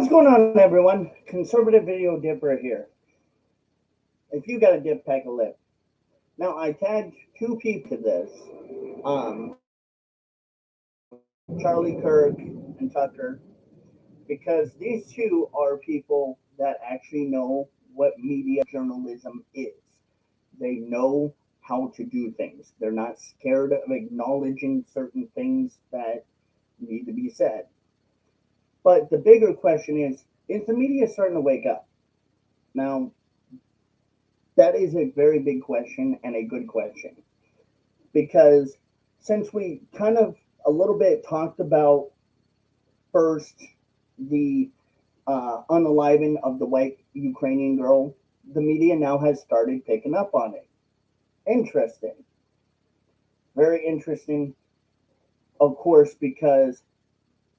What's going on, everyone? Conservative Video Dipper here. If you got a dip, pack a lip. Now, I tagged two people to this, Charlie Kirk and Tucker, because these two are people that actually know what media journalism is. They know how to do things. They're not scared of acknowledging certain things that need to be said. But the bigger question is the media starting to wake up? Now, that is a very big question and a good question because since we kind of a little bit talked about first the unaliving of the white Ukrainian girl, the media now has started picking up on it. Interesting. Very interesting, of course, because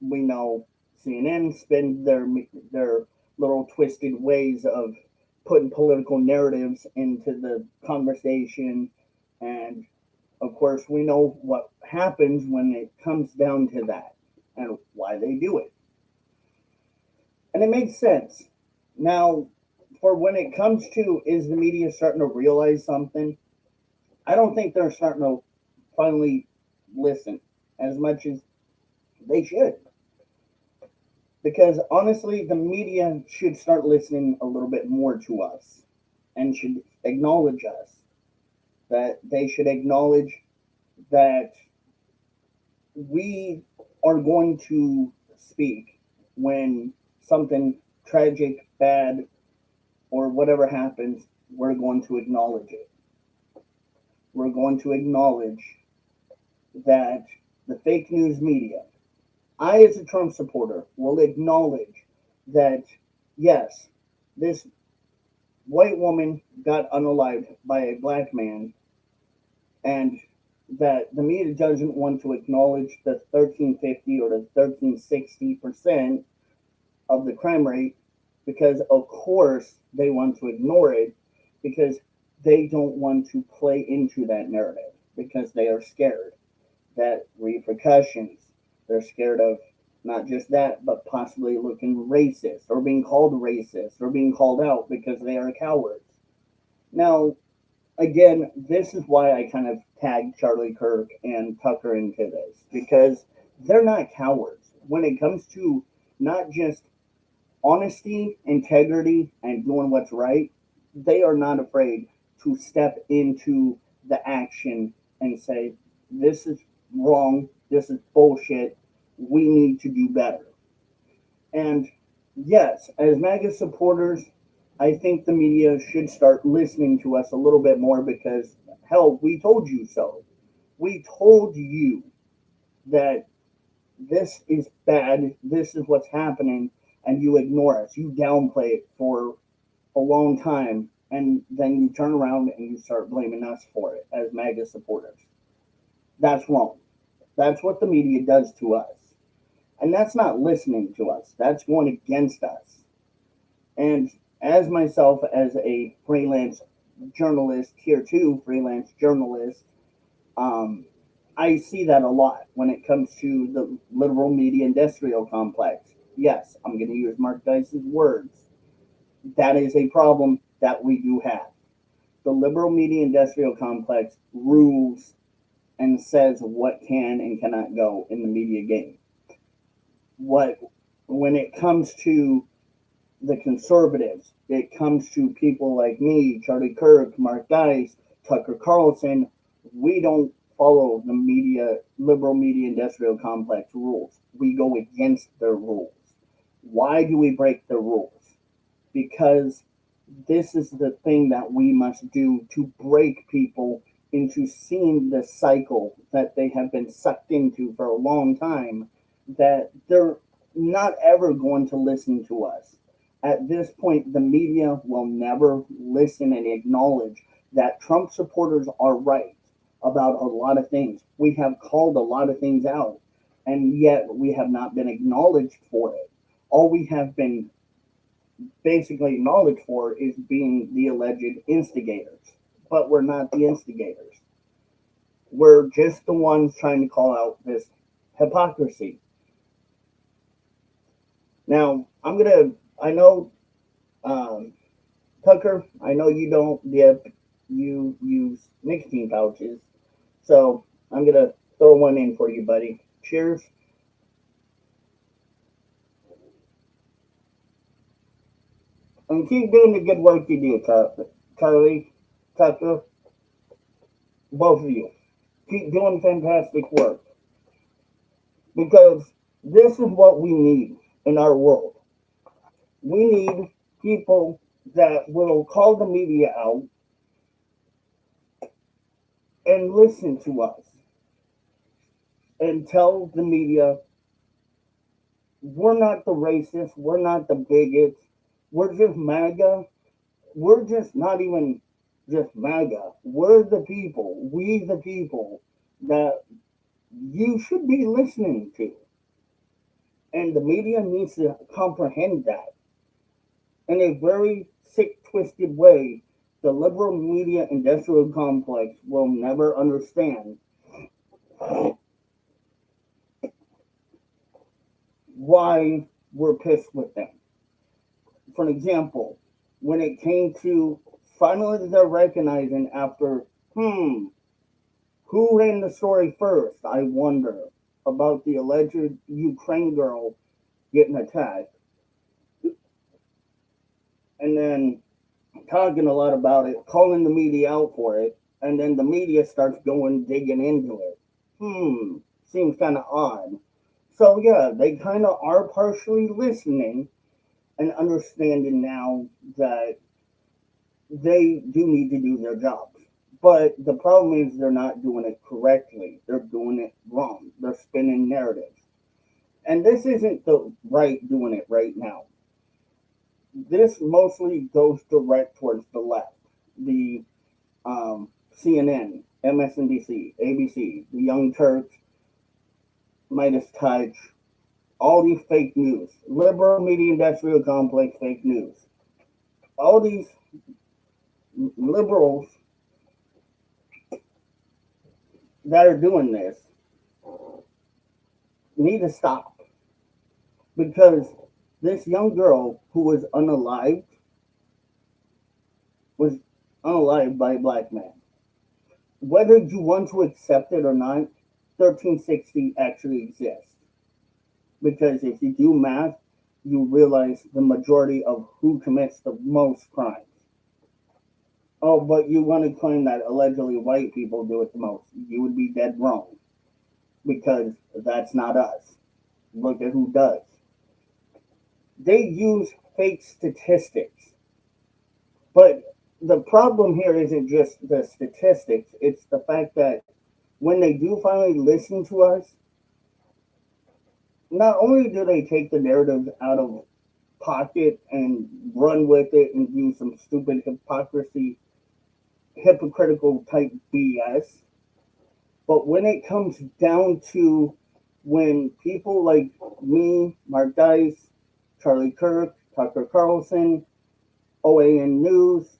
we know CNN spend their little twisted ways of putting political narratives into the conversation, and of course we know what happens when it comes down to that and why they do it, and it makes sense. Now, for when it comes to is the media starting to realize something, I don't think they're starting to finally listen as much as they should, because honestly, the media should start listening a little bit more to us and should acknowledge us. That they should acknowledge that we are going to speak when something tragic, bad, or whatever happens. We're going to acknowledge it. We're going to acknowledge that the fake news media, I, as a Trump supporter, will acknowledge that, yes, this white woman got unalived by a black man, and that the media doesn't want to acknowledge the 1350 or the 1360% of the crime rate because, of course, they want to ignore it because they don't want to play into that narrative because they are scared that repercussions. They're scared of not just that, but possibly looking racist or being called racist or being called out because they are cowards. Now, again, this is why I kind of tagged Charlie Kirk and Tucker into this because they're not cowards when it comes to not just honesty, integrity, and doing what's right. They are not afraid to step into the action and say, this is wrong, this is bullshit, we need to do better. And yes, as MAGA supporters, I think the media should start listening to us a little bit more because, hell, we told you so. We told you that this is bad, this is what's happening, and you ignore us. You downplay it for a long time, and then you turn around and you start blaming us for it as MAGA supporters. That's wrong. That's what the media does to us. And that's not listening to us. That's going against us. And as myself, as a freelance journalist, tier two freelance journalist, um, I see that a lot when it comes to the liberal media industrial complex. Yes, I'm going to use Mark Dice's words. That is a problem that we do have. The liberal media industrial complex rules and says what can and cannot go in the media game. What when it comes to the conservatives, it comes to people like me, Charlie Kirk, Mark Dice, Tucker Carlson, we don't follow the liberal media industrial complex rules. We go against their rules. Why do we break the rules? Because this is the thing that we must do to break people into seeing the cycle that they have been sucked into for a long time, that they're not ever going to listen to us. At this point, the media will never listen and acknowledge that Trump supporters are right about a lot of things. We have called a lot of things out, and yet we have not been acknowledged for it. All we have been basically acknowledged for is being the alleged instigators, but we're not the instigators. We're just the ones trying to call out this hypocrisy. Now, I know, um, Tucker, I know you don't dip, you use nicotine pouches. So I'm going to throw one in for you, buddy. Cheers. And keep doing the good work you do, Charlie, Tucker, both of you. Keep doing fantastic work because this is what we need in our world. We need people that will call the media out and listen to us and tell the media we're not the racists, we're not the bigots, we're just MAGA, we're just not even just MAGA. We're the people, we the people that you should be listening to. And the media needs to comprehend that in a very sick, twisted way. The liberal media industrial complex will never understand why we're pissed with them. For example, when it came to finally they're recognizing after, who ran the story first, I wonder, about the alleged Ukraine girl getting attacked, and then talking a lot about it, calling the media out for it, and then the media starts going digging into it. Seems kind of odd. So yeah, they kind of are partially listening and understanding now that they do need to do their jobs. But the problem is they're not doing it correctly. They're doing it wrong. They're spinning narratives. And this isn't the right doing it right now. This mostly goes direct towards the left. The CNN, MSNBC, ABC, the Young Turks, Midas Touch, all these fake news, liberal media industrial complex fake news. All these liberals that are doing this need to stop because this young girl who was unalived by a black man. Whether you want to accept it or not, 1360 actually exists. Because if you do math, you realize the majority of who commits the most crimes. Oh, but you want to claim that allegedly white people do it the most. You would be dead wrong. Because that's not us. Look at who does. They use fake statistics. But the problem here isn't just the statistics, it's the fact that when they do finally listen to us, not only do they take the narrative out of pocket and run with it and do some stupid hypocritical type BS, but when it comes down to when people like me, Mark Dice, Charlie Kirk, Tucker Carlson, OAN News,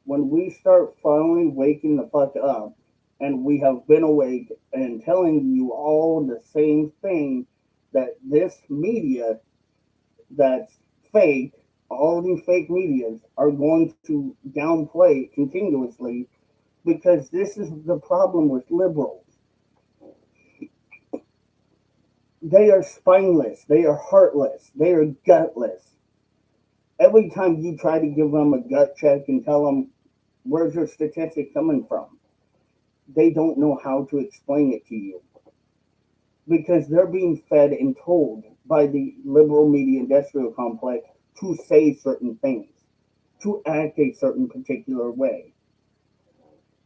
when we start finally waking the fuck up, and we have been awake and telling you all the same thing, that this media that's fake, all these fake medias are going to downplay continuously because this is the problem with liberals. They are spineless, they are heartless, they are gutless. Every time you try to give them a gut check and tell them, where's your statistic coming from? They don't know how to explain it to you because they're being fed and told by the liberal media industrial complex to say certain things, to act a certain particular way.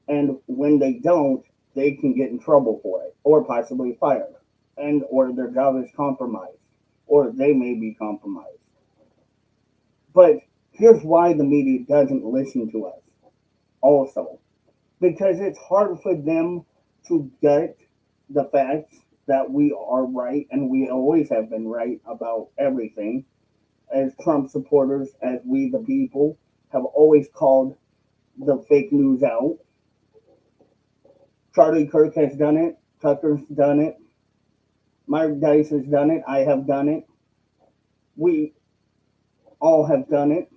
And when they don't, they can get in trouble for it or possibly fired, and or their job is compromised, or they may be compromised. But here's why the media doesn't listen to us also, because it's hard for them to get the facts that we are right and we always have been right about everything. As Trump supporters, as we the people have always called the fake news out. Charlie Kirk has done it, Tucker's done it, Mark Dice has done it, I have done it. We all have done it,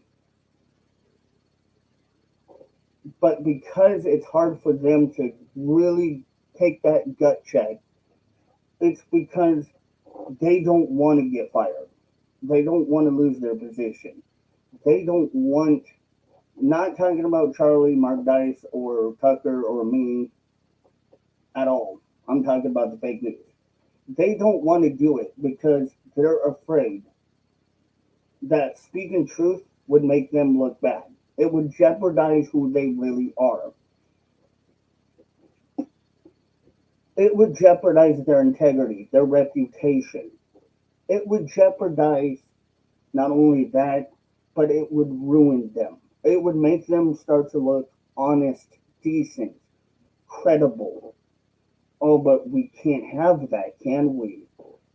but because it's hard for them to really take that gut check, it's because they don't want to get fired. They don't want to lose their position. They don't want, not talking about Charlie, Mark Dice, or Tucker, or me at all. I'm talking about the fake news. They don't want to do it because they're afraid that speaking truth would make them look bad. It would jeopardize who they really are. It would jeopardize their integrity, their reputation. It would jeopardize not only that, but it would ruin them. It would make them start to look honest, decent, credible. Oh, but we can't have that, can we?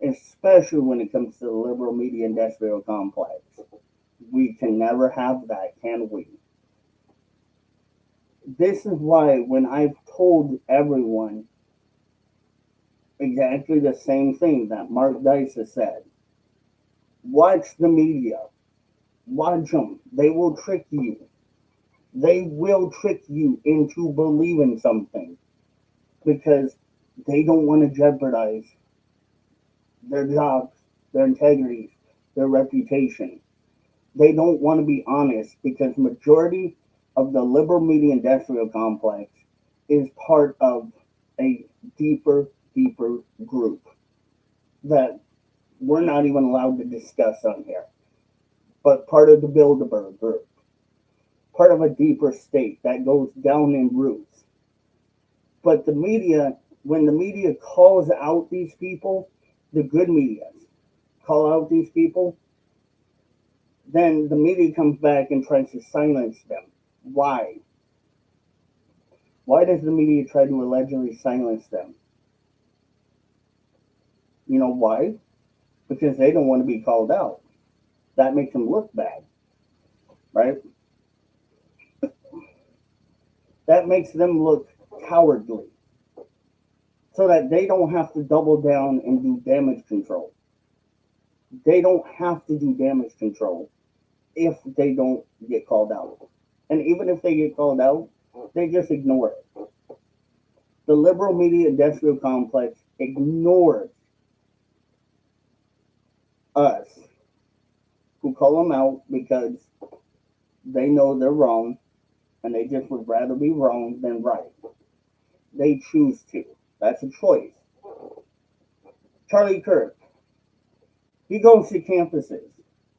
Especially when it comes to the liberal media industrial complex. We can never have that, can we? This is why when I've told everyone exactly the same thing that Mark Dice has said, watch the media. Watch them. They will trick you. They will trick you into believing something because they don't want to jeopardize their jobs, their integrities, their reputation. They don't want to be honest because majority of the liberal media industrial complex is part of a deeper group that we're not even allowed to discuss on here, but part of the Bilderberg group, part of a deeper state that goes down in roots. But the media, when the media calls out these people, the good media call out these people, then the media comes back and tries to silence them. Why? Why does the media try to allegedly silence them? You know why? Because they don't want to be called out. That makes them look bad, right? That makes them look cowardly so that they don't have to double down and do damage control. They don't have to do damage control if they don't get called out. And even if they get called out, they just ignore it. The liberal media industrial complex ignores us who call them out because they know they're wrong and they just would rather be wrong than right. They choose to. That's a choice. Charlie Kirk, he goes to campuses,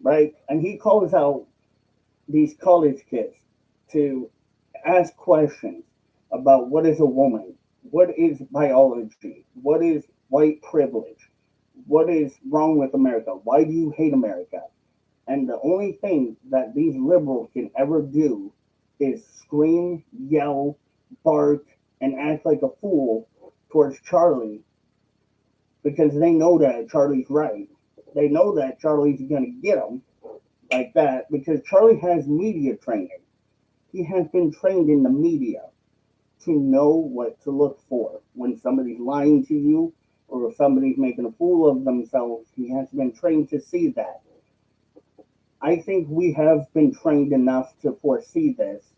right? And he calls out these college kids to ask questions about what is a woman, what is biology, what is white privilege, what is wrong with America, why do you hate America? And the only thing that these liberals can ever do is scream, yell, bark, and act like a fool towards Charlie because they know that Charlie's right. They know that Charlie's going to get them like that because Charlie has media training. He has been trained in the media to know what to look for when somebody's lying to you or if somebody's making a fool of themselves. He has been trained to see that. I think we have been trained enough to foresee this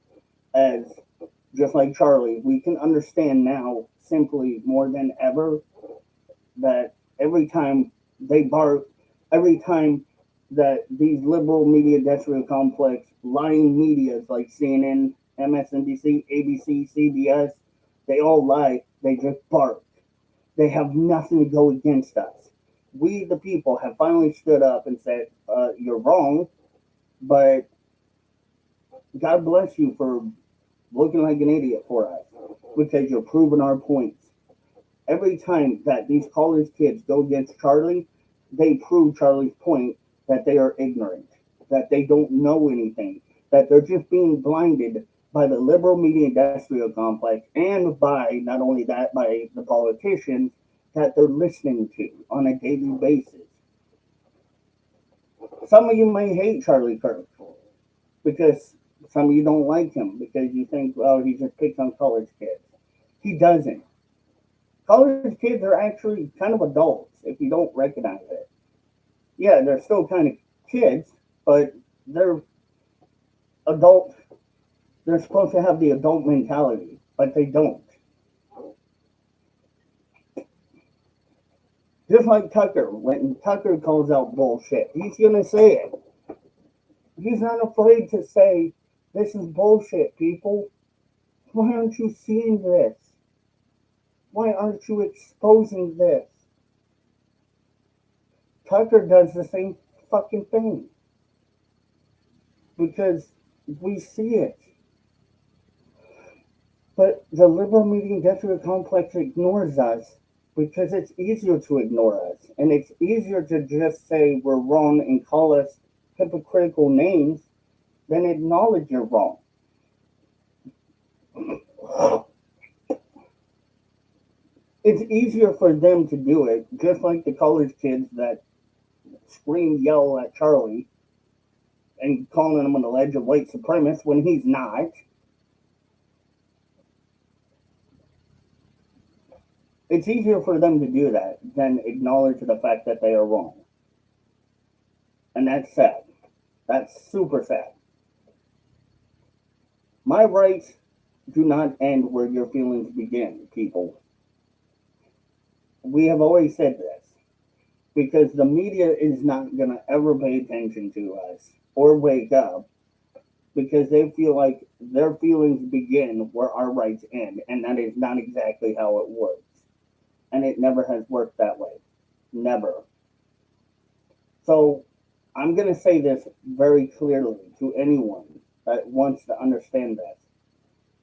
as just like Charlie. We can understand now simply more than ever that every time they bark, every time that these liberal media industrial complex lying medias like CNN, MSNBC, ABC, CBS, they all lie. They just bark. They have nothing to go against us. We, the people, have finally stood up and said, you're wrong, but God bless you for looking like an idiot for us because you're proving our points. Every time that these college kids go against Charlie, they prove Charlie's point that they are ignorant, that they don't know anything, that they're just being blinded by the liberal media industrial complex and by, not only that, by the politicians that they're listening to on a daily basis. Some of you may hate Charlie Kirk because some of you don't like him because you think, well, he just picks on college kids. He doesn't. College kids are actually kind of adults if you don't recognize it. Yeah, they're still kind of kids, but they're adult. They're supposed to have the adult mentality, but they don't. Just like Tucker, when Tucker calls out bullshit, he's gonna say it. He's not afraid to say, "This is bullshit, people. Why aren't you seeing this? Why aren't you exposing this?" Tucker does the same fucking thing because we see it. But the liberal media industrial complex ignores us because it's easier to ignore us. And it's easier to just say we're wrong and call us hypocritical names than acknowledge you're wrong. It's easier for them to do it, just like the college kids that scream, yell at Charlie and calling him an alleged white supremacist when he's not. It's easier for them to do that than acknowledge the fact that they are wrong. And that's sad. That's super sad. My rights do not end where your feelings begin, people. We have always said this because the media is not going to ever pay attention to us or wake up because they feel like their feelings begin where our rights end, and that is not exactly how it works. And it never has worked that way. Never. So I'm going to say this very clearly to anyone that wants to understand this.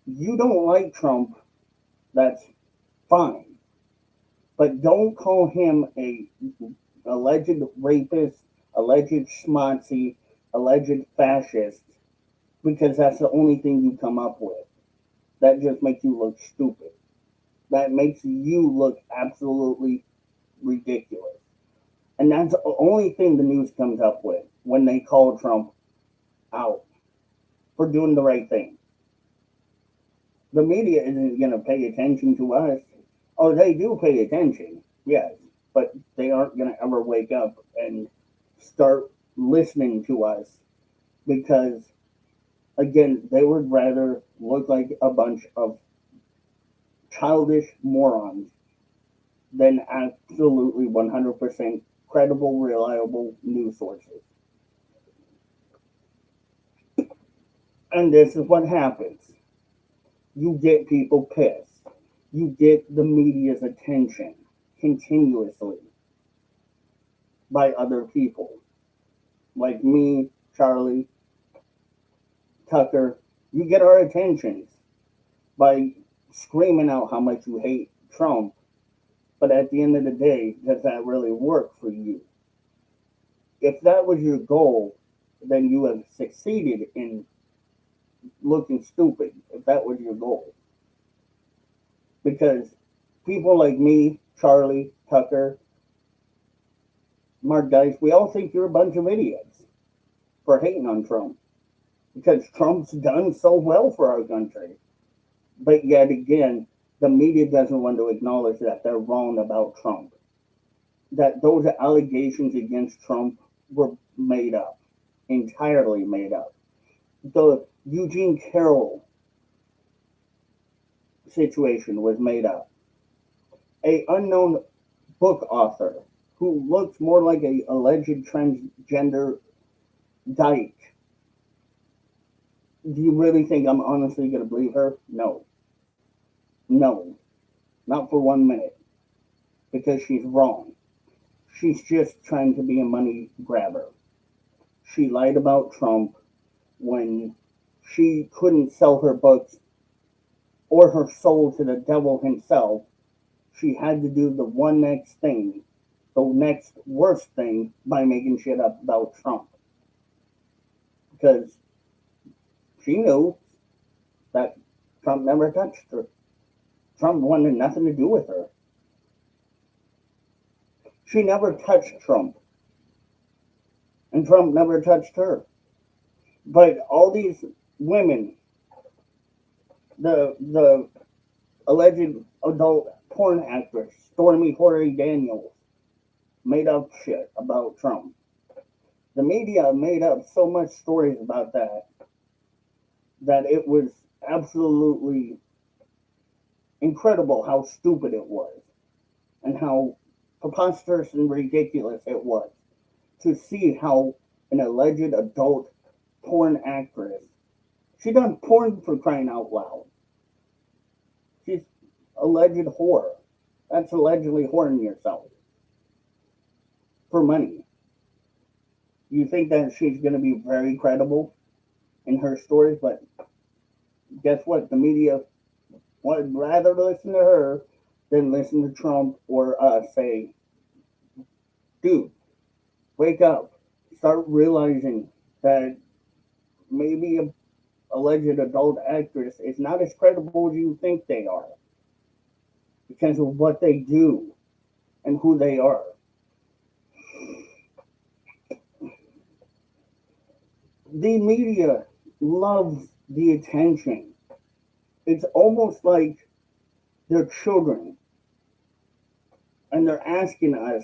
You don't like Trump, that's fine. But don't call him a alleged rapist, alleged schmozy, alleged fascist, because that's the only thing you come up with. That just makes you look stupid. That makes you look absolutely ridiculous. And that's the only thing the news comes up with when they call Trump out for doing the right thing. The media isn't going to pay attention to us. Oh, they do pay attention, yes, but they aren't going to ever wake up and start listening to us because, again, they would rather look like a bunch of childish morons than absolutely 100% credible, reliable news sources. And this is what happens. You get people pissed. You get the media's attention continuously by other people. Like me, Charlie, Tucker. You get our attentions by screaming out how much you hate Trump. But at the end of the day, does that really work for you? If that was your goal, then you have succeeded in looking stupid, if that was your goal. Because people like me, Charlie, Tucker, Mark Dice, we all think you're a bunch of idiots for hating on Trump. Because Trump's done so well for our country. But yet again, the media doesn't want to acknowledge that they're wrong about Trump. That those allegations against Trump were made up. Entirely made up. The Eugene Carroll situation was made up. A unknown book author who looks more like a alleged transgender dyke. Do you really think I'm honestly going to believe her? No. No. Not for 1 minute. Because she's wrong. She's just trying to be a money grabber. She lied about Trump when she couldn't sell her books or her soul to the devil himself. She had to do the one next thing, the next worst thing, by making shit up about Trump. Because she knew that Trump never touched her. Trump wanted nothing to do with her. She never touched Trump. And Trump never touched her. But all these women, the alleged adult porn actress, Stormy Hoary Daniels, made up shit about Trump. The media made up so much stories about that it was absolutely incredible how stupid it was and how preposterous and ridiculous it was to see how an alleged adult porn actress, she done porn for crying out loud. She's alleged whore. That's allegedly whoring yourself for money. You think that she's going to be very credible in her stories, but guess what? The media would rather listen to her than listen to Trump or us say, dude, wake up. Start realizing that maybe a alleged adult actress is not as credible as you think they are because of what they do and who they are. The media loves the attention. It's almost like they're children and they're asking us,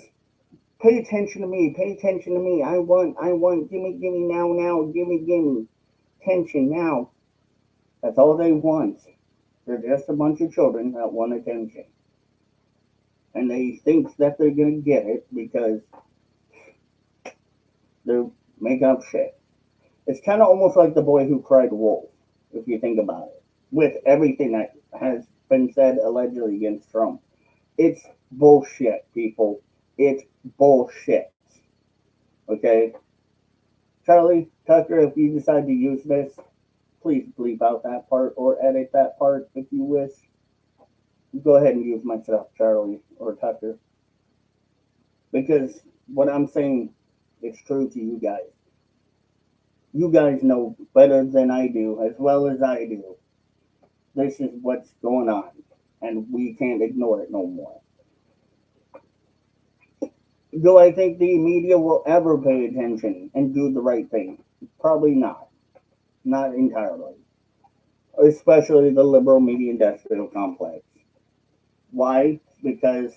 pay attention to me, pay attention to me. I want, give me, now, give me, attention now. That's all they want. They're just a bunch of children that want attention. And they think that they're going to get it because they make up shit. It's kind of almost like the boy who cried wolf, if you think about it, with everything that has been said allegedly against Trump. It's bullshit, people. It's bullshit. Okay? Charlie, Tucker, if you decide to use this, please bleep out that part or edit that part if you wish. Go ahead and use my stuff, Charlie or Tucker. Because what I'm saying is true to you guys. You guys know better than I do, as well as I do. This is what's going on, and we can't ignore it no more. Do I think the media will ever pay attention and do the right thing? Probably not. Not entirely. Especially the liberal media industrial complex. Why? Because,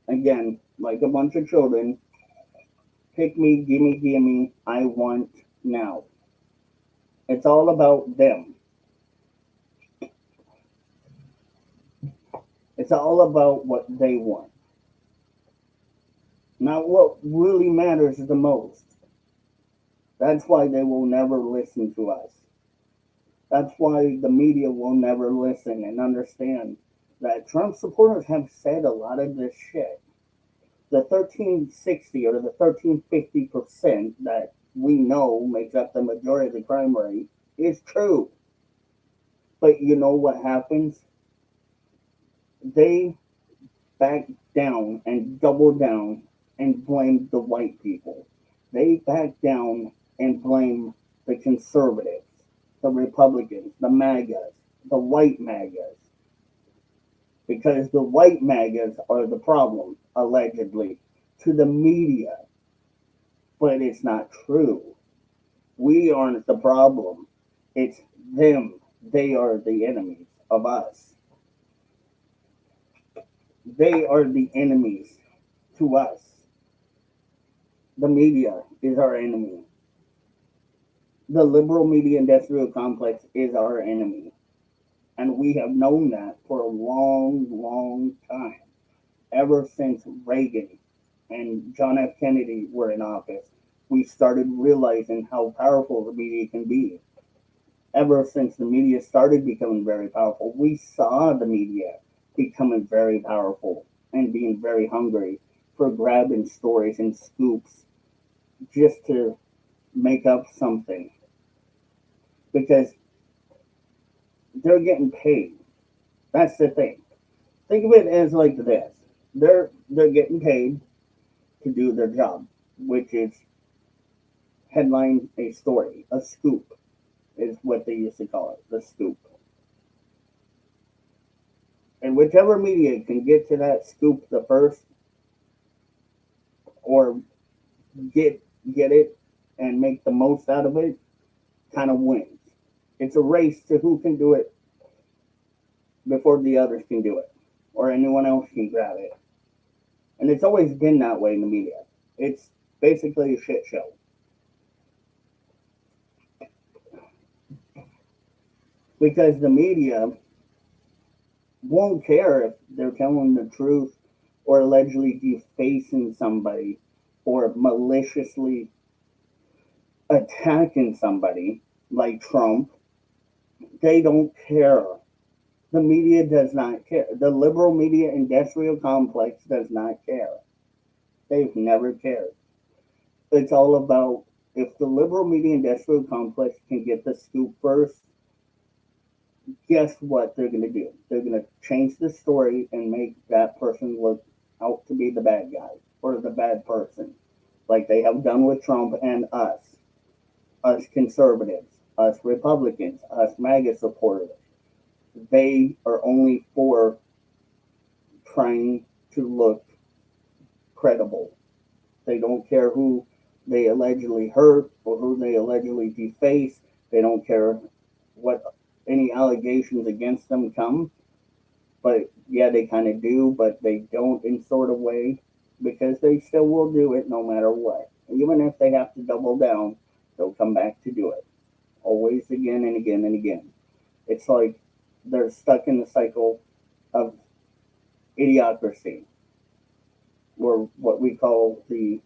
again, like a bunch of children, pick me, gimme, I want now. It's all about them. It's all about what they want. Not what really matters the most. That's why they will never listen to us. That's why the media will never listen and understand that Trump supporters have said a lot of this shit. The 1360 or the 1350% that we know makes up the majority of the crime rate is true. But you know what happens? They back down and double down and blame the white people. They back down and blame the conservatives, the Republicans, the MAGAs, the white MAGAs. Because the white MAGAs are the problem, allegedly, to the media. But it's not true. We aren't the problem. It's them. They are the enemies of us. They are the enemies to us. The media is our enemy. The liberal media industrial complex is our enemy. And we have known that for a long, long time. Ever since Reagan and John F. Kennedy were in office, we started realizing how powerful the media can be. Ever since the media started becoming very powerful, we saw the media becoming very powerful and being very hungry for grabbing stories and scoops just to make up something. Because they're getting paid. That's the thing. Think of it as like this. They're getting paid to do their job, which is headline a story. A scoop is what they used to call it, the scoop. And whichever media can get to that scoop the first or get it and make the most out of it kind of wins. It's a race to who can do it before the others can do it or anyone else can grab it. And it's always been that way in the media. It's basically a shit show. because the media won't care if they're telling the truth or allegedly defacing somebody or maliciously attacking somebody like Trump. They don't care. The media does not care. The liberal media industrial complex does not care. They've never cared. It's all about if the liberal media industrial complex can get the scoop first, guess what they're going to do? They're going to change the story and make that person look out to be the bad guy or the bad person, like they have done with Trump and us conservatives, us Republicans, us MAGA supporters. They are only for trying to look credible. They don't care who they allegedly hurt or who they allegedly deface. They don't care what any allegations against them come. But yeah, they kind of do, but they don't in sort of way because they still will do it no matter what. Even if they have to double down, they'll come back to do it. Always again and again and again. It's like they're stuck in the cycle of idiocracy, or what we call the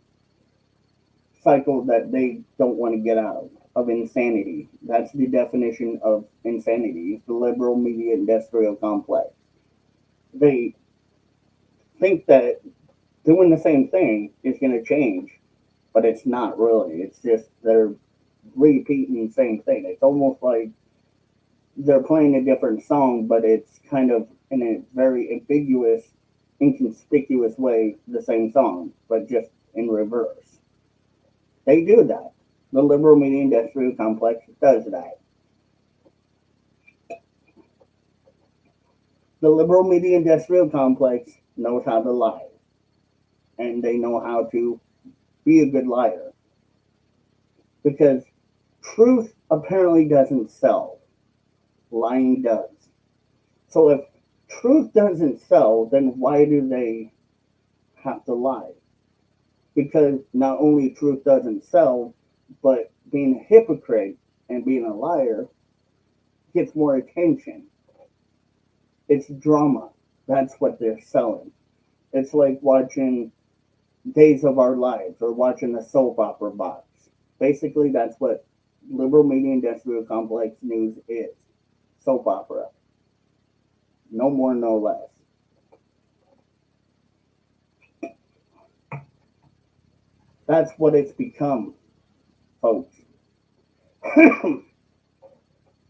cycle that they don't want to get out of insanity. That's the definition of insanity. It's the liberal media industrial complex. They think that doing the same thing is going to change, but it's not really. It's just they're repeating the same thing. It's almost like they're playing a different song, but it's kind of in a very ambiguous, inconspicuous way the same song, but just in reverse. They do that. The liberal media industrial complex does that. The liberal media industrial complex knows how to lie, and they know how to be a good liar because truth apparently doesn't sell, lying does. So if truth doesn't sell, then why do they have to lie? Because not only truth doesn't sell, but being a hypocrite and being a liar gets more attention. It's drama. That's what they're selling. It's like watching Days of Our Lives or watching a soap opera box. Basically, that's what liberal media industrial complex news is. Soap opera. No more, no less. That's what it's become, folks.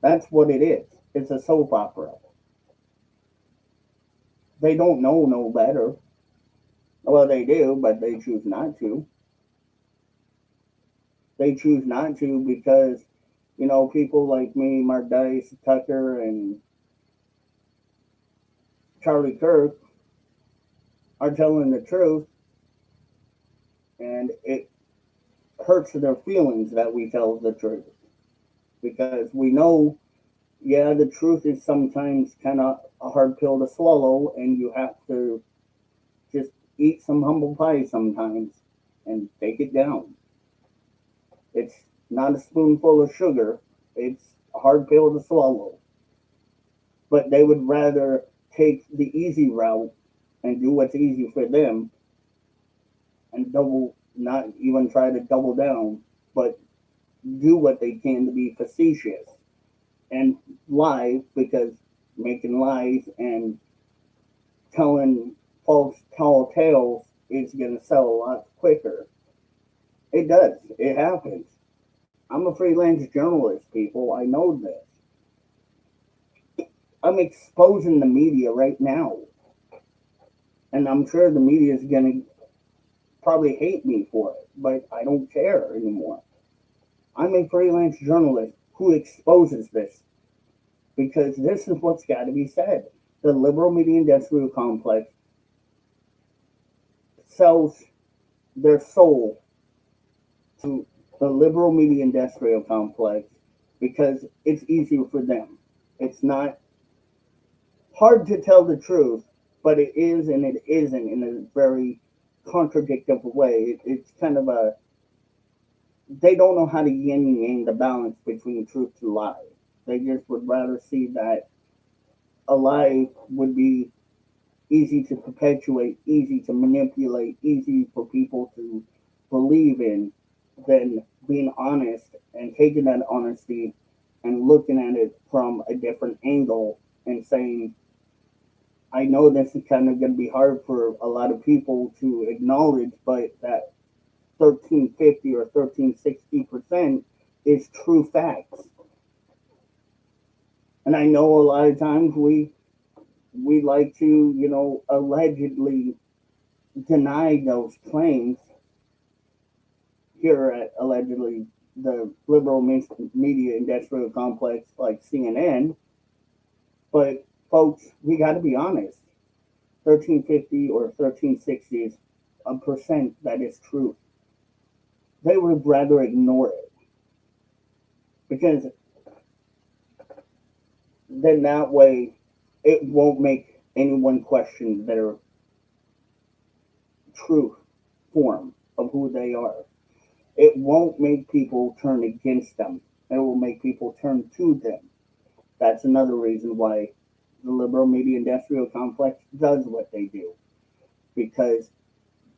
That's what it is. It's a soap opera. They don't know no better. Well, they do, but they choose not to. They choose not to because, people like me, Mark Dice, Tucker, and Charlie Kirk are telling the truth, and it hurts their feelings that we tell the truth because we know, yeah, the truth is sometimes kind of a hard pill to swallow, and you have to just eat some humble pie sometimes and take it down. It's not a spoonful of sugar, it's a hard pill to swallow. But they would rather take the easy route and do what's easy for them and not even try to double down, but do what they can to be facetious and lie because making lies and telling false tall tales is going to sell a lot quicker. It does. It happens. I'm a freelance journalist, people. I know this. I'm exposing the media right now. And I'm sure the media is going to probably hate me for it, but I don't care anymore. I'm a freelance journalist who exposes this because this is what's got to be said. The liberal media industrial complex sells their soul to the liberal media industrial complex because it's easier for them. It's not hard to tell the truth, but it is and it isn't in a very contradictory way. It's kind of they don't know how to yin and yang the balance between truth and lie. They just would rather see that a lie would be easy to perpetuate, easy to manipulate, easy for people to believe in than being honest and taking that honesty and looking at it from a different angle and saying, I know this is kind of going to be hard for a lot of people to acknowledge, but that 1350 or 1360% is true facts. And I know a lot of times we like to, allegedly deny those claims here at allegedly the liberal media industrial complex like CNN. But folks, we got to be honest. 1350 or 1360 is a percent that is true. They would rather ignore it because then that way it won't make anyone question their true form of who they are. It won't make people turn against them. It will make people turn to them. That's another reason why the liberal media industrial complex does what they do. Because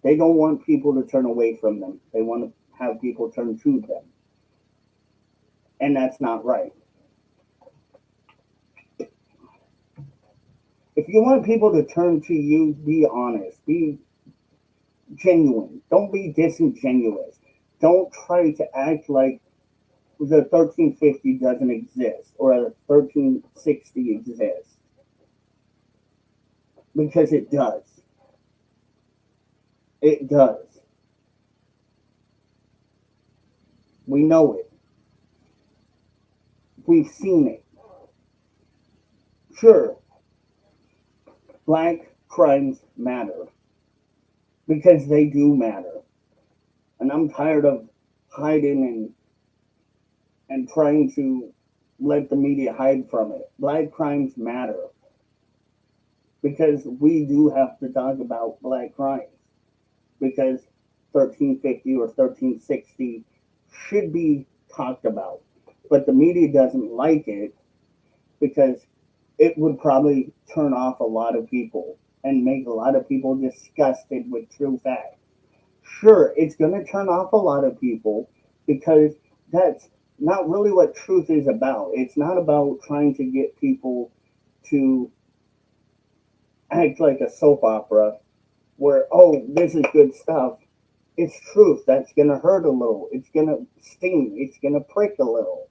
they don't want people to turn away from them. They want to have people turn to them. And that's not right. If you want people to turn to you, be honest. Be genuine. Don't be disingenuous. Don't try to act like the 1350 doesn't exist or the 1360 exists. Because it does. It does. We know it. We've seen it. Sure, black crimes matter. Because they do matter. And I'm tired of hiding and trying to let the media hide from it. Black crimes matter. Because we do have to talk about black crimes. Because 1350 or 1360 should be talked about. But the media doesn't like it because it would probably turn off a lot of people and make a lot of people disgusted with true facts. Sure, it's going to turn off a lot of people because that's not really what truth is about. It's not about trying to get people to act like a soap opera where, oh, this is good stuff. It's truth that's going to hurt a little. It's going to sting. It's going to prick a little.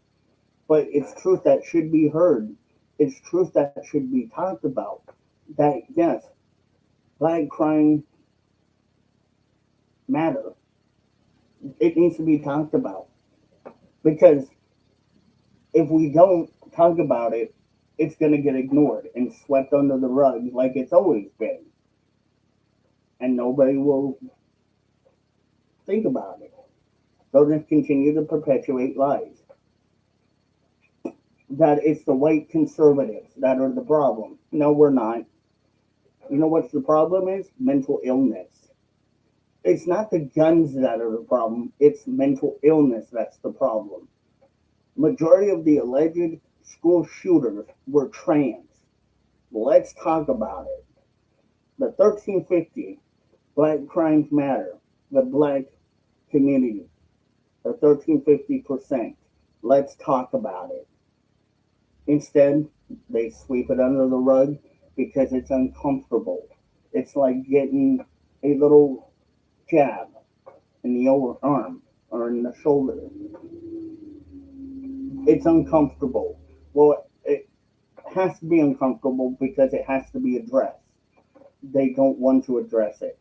But it's truth that should be heard. It's truth that should be talked about. That, yes, black crime matter. It needs to be talked about. Because if we don't talk about it, it's going to get ignored and swept under the rug like it's always been. And nobody will think about it. They'll just continue to perpetuate lies. That it's the white conservatives that are the problem. No, we're not. You know what's the problem is? Mental illness. It's not the guns that are the problem. It's mental illness that's the problem. Majority of the alleged school shooters were trans. Let's talk about it. The 1350, Black Crimes Matter, the black community, the 1350%. Let's talk about it. Instead, they sweep it under the rug because it's uncomfortable. It's like getting a little jab in the arm or in the shoulder. It's uncomfortable. Well, it has to be uncomfortable because it has to be addressed. They don't want to address it.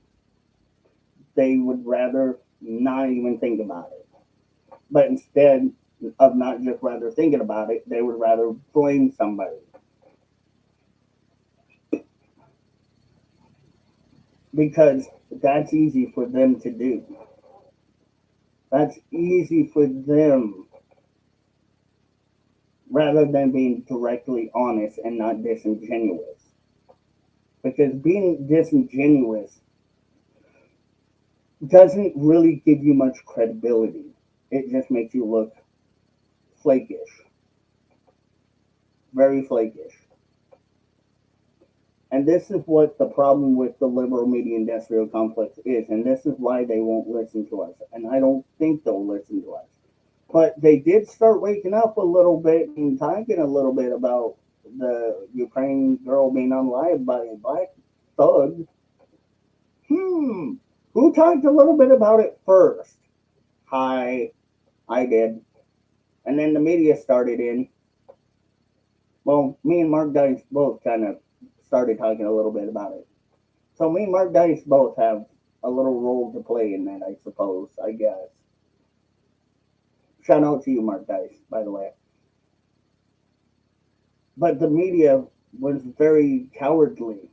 They would rather not even think about it. But instead of not just rather thinking about it, they would rather blame somebody. Because that's easy for them to do. That's easy for them rather than being directly honest and not disingenuous. Because being disingenuous doesn't really give you much credibility. It just makes you look flakish. very flakish. And this is what the problem with the liberal media industrial complex is, and this is why they won't listen to us. And I don't think they'll listen to us. But they did start waking up a little bit and talking a little bit about the Ukraine girl being unalived by a black thug. Who talked a little bit about it first? I did. And then the media started in. Well, me and Mark Dice both kind of started talking a little bit about it. So me and Mark Dice both have a little role to play in that, I suppose, I guess. Shout out to you, Mark Dice, by the way. But the media was very cowardly.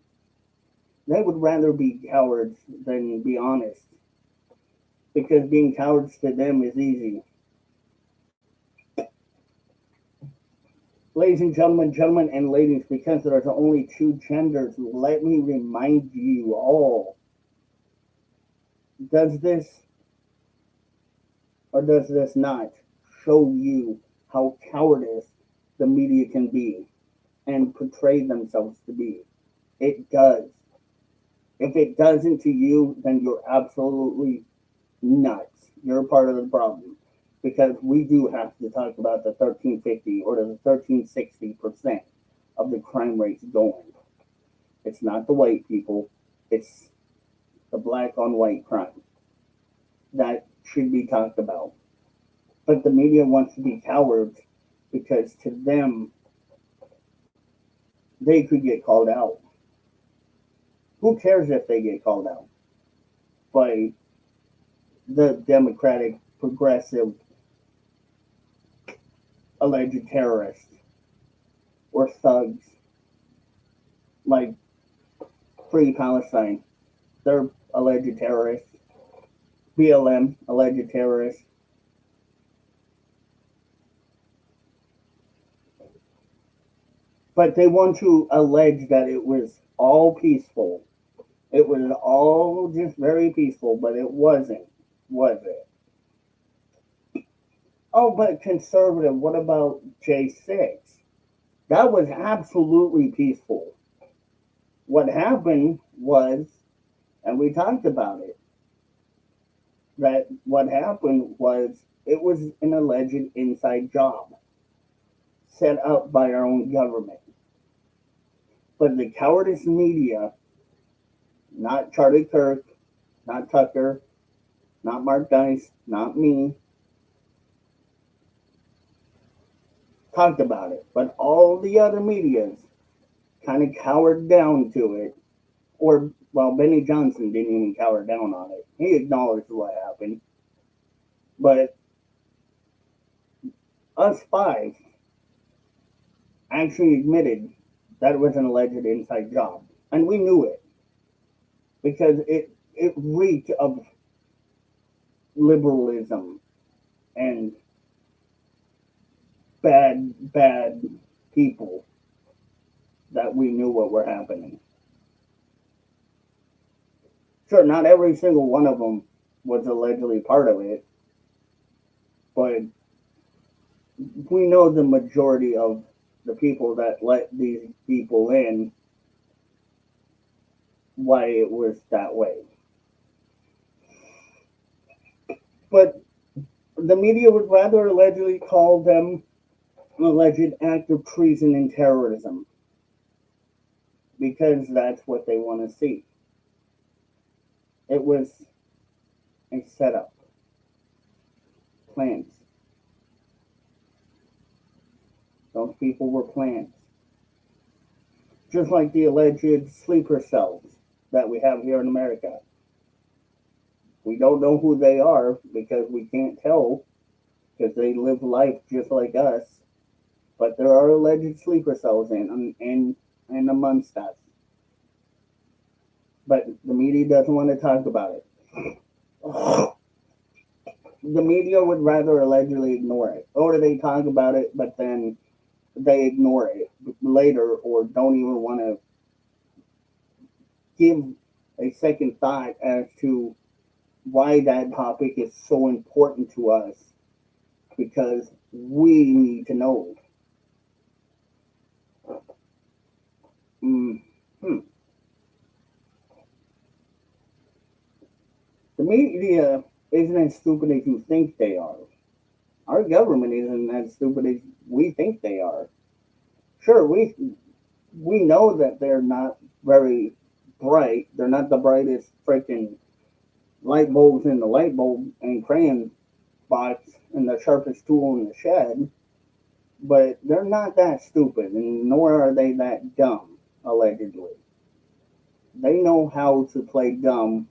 They would rather be cowards than be honest. Because being cowards to them is easy. Ladies and gentlemen and ladies, because there are only two genders, let me remind you all. Does this or does this not show you how cowardice the media can be and portray themselves to be? It does. If it doesn't to you, then you're absolutely nuts. You're part of the problem. Because we do have to talk about the 1350 or the 1360% of the crime rates going. It's not the white people, it's the black on white crime. That should be talked about. But the media wants to be cowards because to them, they could get called out. Who cares if they get called out by the Democratic, progressive, alleged terrorists or thugs like Free Palestine? They're alleged terrorists. BLM, alleged terrorists. But they want to allege that it was all peaceful. It was all just very peaceful, but it wasn't, was it? Oh, but conservative, what about J6? That was absolutely peaceful. What happened was, and we talked about it, that what happened was it was an alleged inside job set up by our own government. But the cowardice media, not Charlie Kirk, not Tucker, not Mark Dice, not me, talked about it. But all the other medias kind of cowered down to it. Or, well, Benny Johnson didn't even cower down on it. He acknowledged what happened. But us five actually admitted that it was an alleged inside job. And we knew it. Because it reeked of liberalism and bad people that we knew what were happening. Sure, not every single one of them was allegedly part of it, but we know the majority of the people that let these people in, why it was that way. But the media would rather allegedly call them an alleged act of treason and terrorism because that's what they want to see. It was a setup. Plans. Those people were plans. Just like the alleged sleeper cells that we have here in America. We don't know who they are because we can't tell because they live life just like us. But there are alleged sleeper cells in amongst us. But the media doesn't want to talk about it. The media would rather allegedly ignore it. Or they talk about it, but then they ignore it later or don't even want to give a second thought as to why that topic is so important to us, because we need to know. Mm, hmm. The media isn't as stupid as you think they are. Our government isn't as stupid as we think they are. Sure, we know that they're not very bright. They're not the brightest freaking light bulbs in the light bulb and crayon box and the sharpest tool in the shed, but they're not that stupid, and nor are they that dumb, allegedly. They know how to play dumb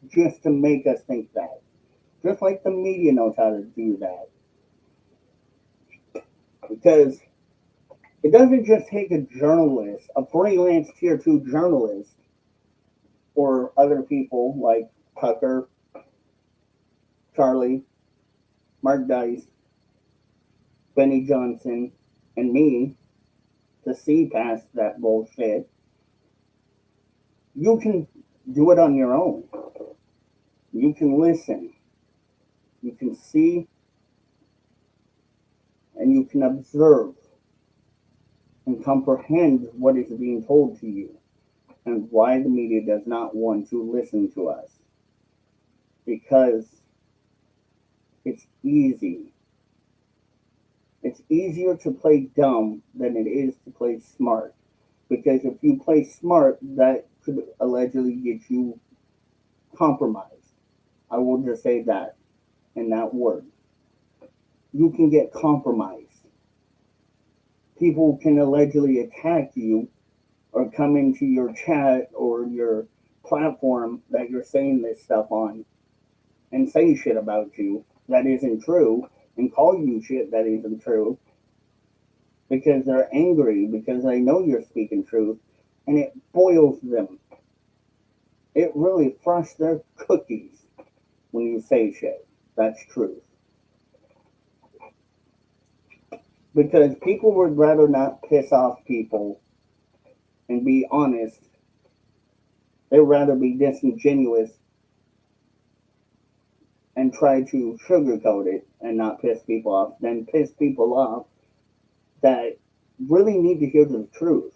just to make us think that. Just like the media knows how to do that. Because it doesn't just take a journalist, a freelance tier two journalist, or other people like Tucker, Charlie, Mark Dice, Benny Johnson, and me to see past that bullshit. You can do it on your own. You can listen. You can see and you can observe and comprehend what is being told to you and why the media does not want to listen to us. Because it's easy. It's easier to play dumb than it is to play smart. Because if you play smart, that could allegedly get you compromised. I will just say that in that word. You can get compromised. People can allegedly attack you or come into your chat or your platform that you're saying this stuff on and say shit about you that isn't true and call you shit that isn't true because they're angry because they know you're speaking truth and it boils them. It really frosts their cookies when you say shit. That's truth. Because people would rather not piss off people and be honest. They'd rather be disingenuous and try to sugarcoat it and not piss people off than piss people off that really need to hear the truth.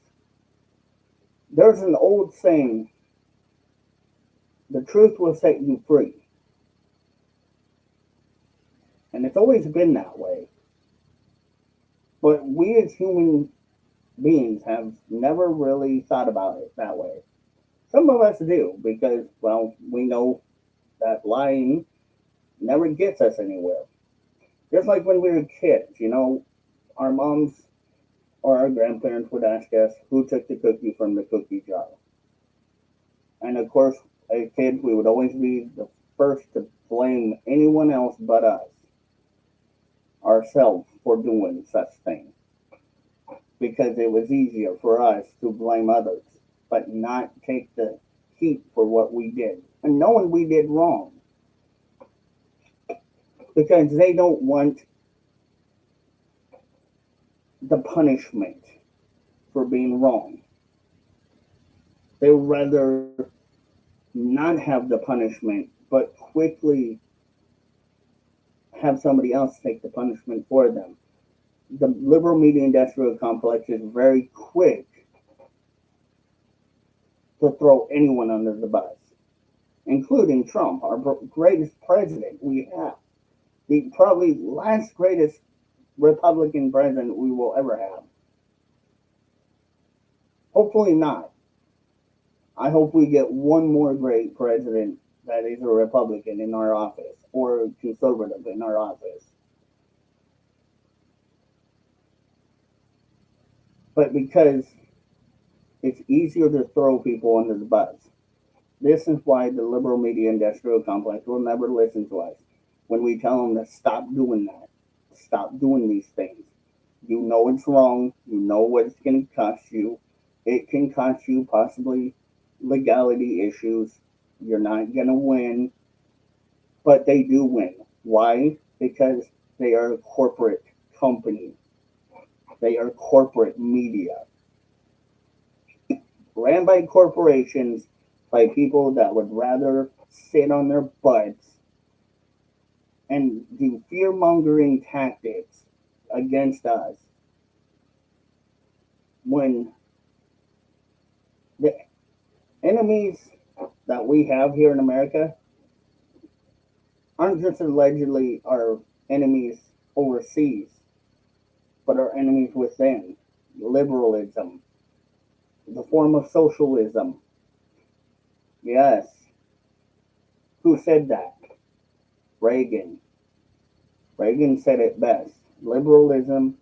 There's an old saying, the truth will set you free. And it's always been that way. But we as human beings have never really thought about it that way. Some of us do because, well, we know that lying never gets us anywhere. Just like when we were kids, our moms or our grandparents would ask us who took the cookie from the cookie jar. And of course, as kids, we would always be the first to blame anyone else but us, ourselves, for doing such things. Because it was easier for us to blame others, but not take the heat for what we did. And knowing we did wrong. Because they don't want the punishment for being wrong. They would rather not have the punishment, but quickly have somebody else take the punishment for them. The liberal media industrial complex is very quick to throw anyone under the bus, including Trump, our greatest president we have, the probably last greatest Republican president we will ever have. Hopefully not. I hope we get one more great president that is a Republican in our office or a conservative in our office. But because it's easier to throw people under the bus. This is why the liberal media industrial complex will never listen to us when we tell them to stop doing that. Stop doing these things. You know it's wrong. You know what it's going to cost you. It can cost you possibly legality issues. You're not going to win, but they do win. Why? Because they are a corporate company. They are corporate media ran by corporations, by people that would rather sit on their butts and do fear mongering tactics against us when The enemies that we have here in America aren't just allegedly our enemies overseas, but our enemies within. Liberalism, the form of socialism. Yes. Who said that? Reagan. Reagan said it best. Liberalism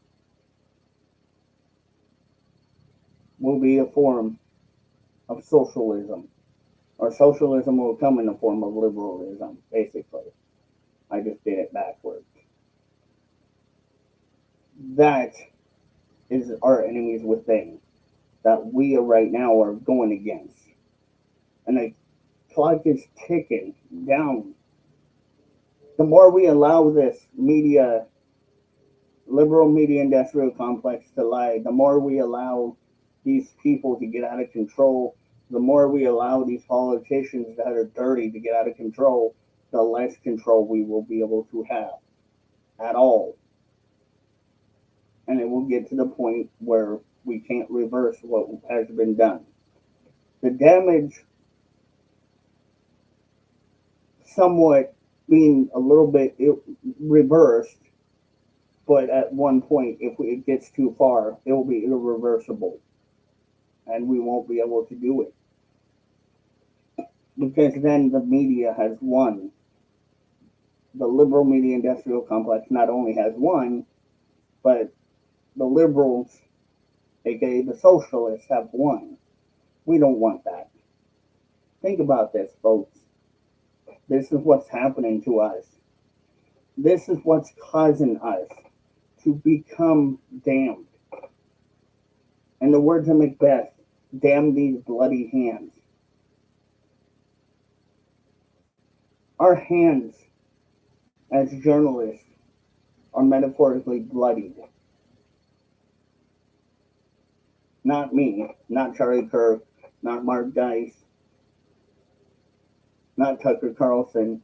will be a form of socialism, or socialism will come in the form of liberalism, basically. I just did it backwards. That is our enemies within that we are right now are going against. And the clock is ticking down. The more we allow this liberal media industrial complex to lie, the more we allow these people to get out of control, the more we allow these politicians that are dirty to get out of control, the less control we will be able to have at all. And it will get to the point where we can't reverse what has been done. The damage somewhat being a little bit reversed, but at one point, if it gets too far, it will be irreversible, and we won't be able to do it because then the media has won. The liberal media industrial complex not only has won, but the liberals, aka the socialists, have won. We don't want that. Think about this, folks. This is what's happening to us. This is what's causing us to become damned. In the words of Macbeth, damn these bloody hands. Our hands as journalists are metaphorically bloodied. Not me, not Charlie Kirk, not Mark Dice, not Tucker Carlson,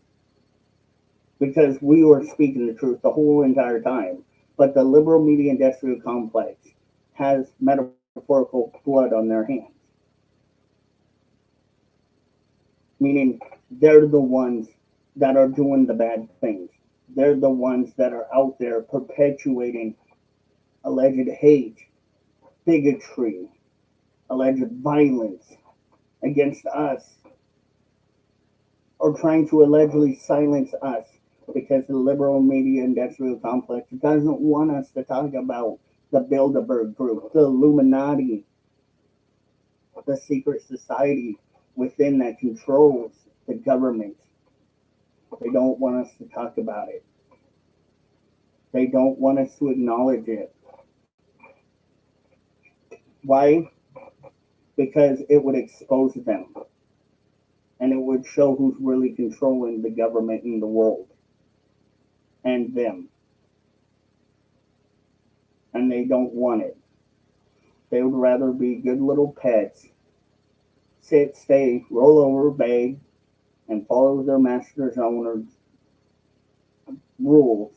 because we were speaking the truth the whole entire time. But the liberal media industrial complex has metaphorical blood on their hands. Meaning they're the ones that are doing the bad things. They're the ones that are out there perpetuating alleged hate, bigotry, alleged violence against us, or trying to allegedly silence us because the liberal media industrial complex doesn't want us to talk about the Bilderberg Group, the Illuminati, the secret society within that controls the government. They don't want us to talk about it. They don't want us to acknowledge it. Why? Because it would expose them. And it would show who's really controlling the government in the world. And them. And they don't want it. They would rather be good little pets, sit, stay, roll over, beg, and follow their master's owner's rules